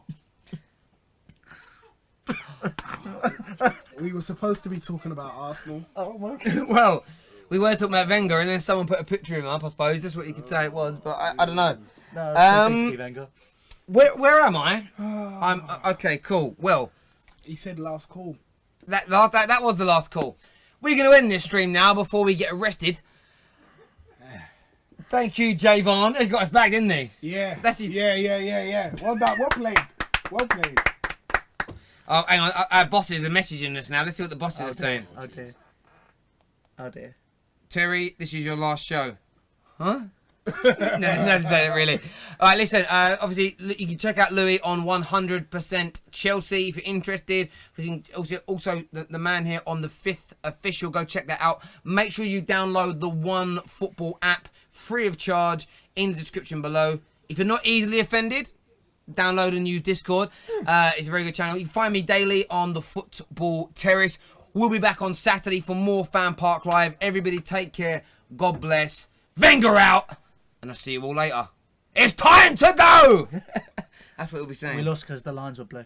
We were supposed to be talking about Arsenal. Oh my God. Well, we were talking about Wenger, and then someone put a picture of him up. I suppose that's what you could say it was, but I don't know. No, it's Wenger. Where am I? I'm okay. Cool. Well, he said last call. That was the last call. We're going to end this stream now before we get arrested. Thank you, Javon. He got us back, didn't he? Yeah. That's his... Yeah. Well done. Well played. Well played. Oh, hang on. Our bosses are messaging us now. Let's see what the bosses are saying. Oh dear. Oh dear. Terry, this is your last show. Huh? No, don't say that really. All right, listen. Obviously, you can check out Louis on 100% Chelsea if you're interested. Also, the man here on the 5th official. Go check that out. Make sure you download the One Football app free of charge in the description below. If you're not easily offended, download and use Discord. It's a very good channel. You can find me daily on the Football Terrace. We'll be back on Saturday for more FanPark Live. Everybody take care. God bless. Wenger out. And I'll see you all later. It's time to go! That's what we'll be saying. We lost because the lines were blue.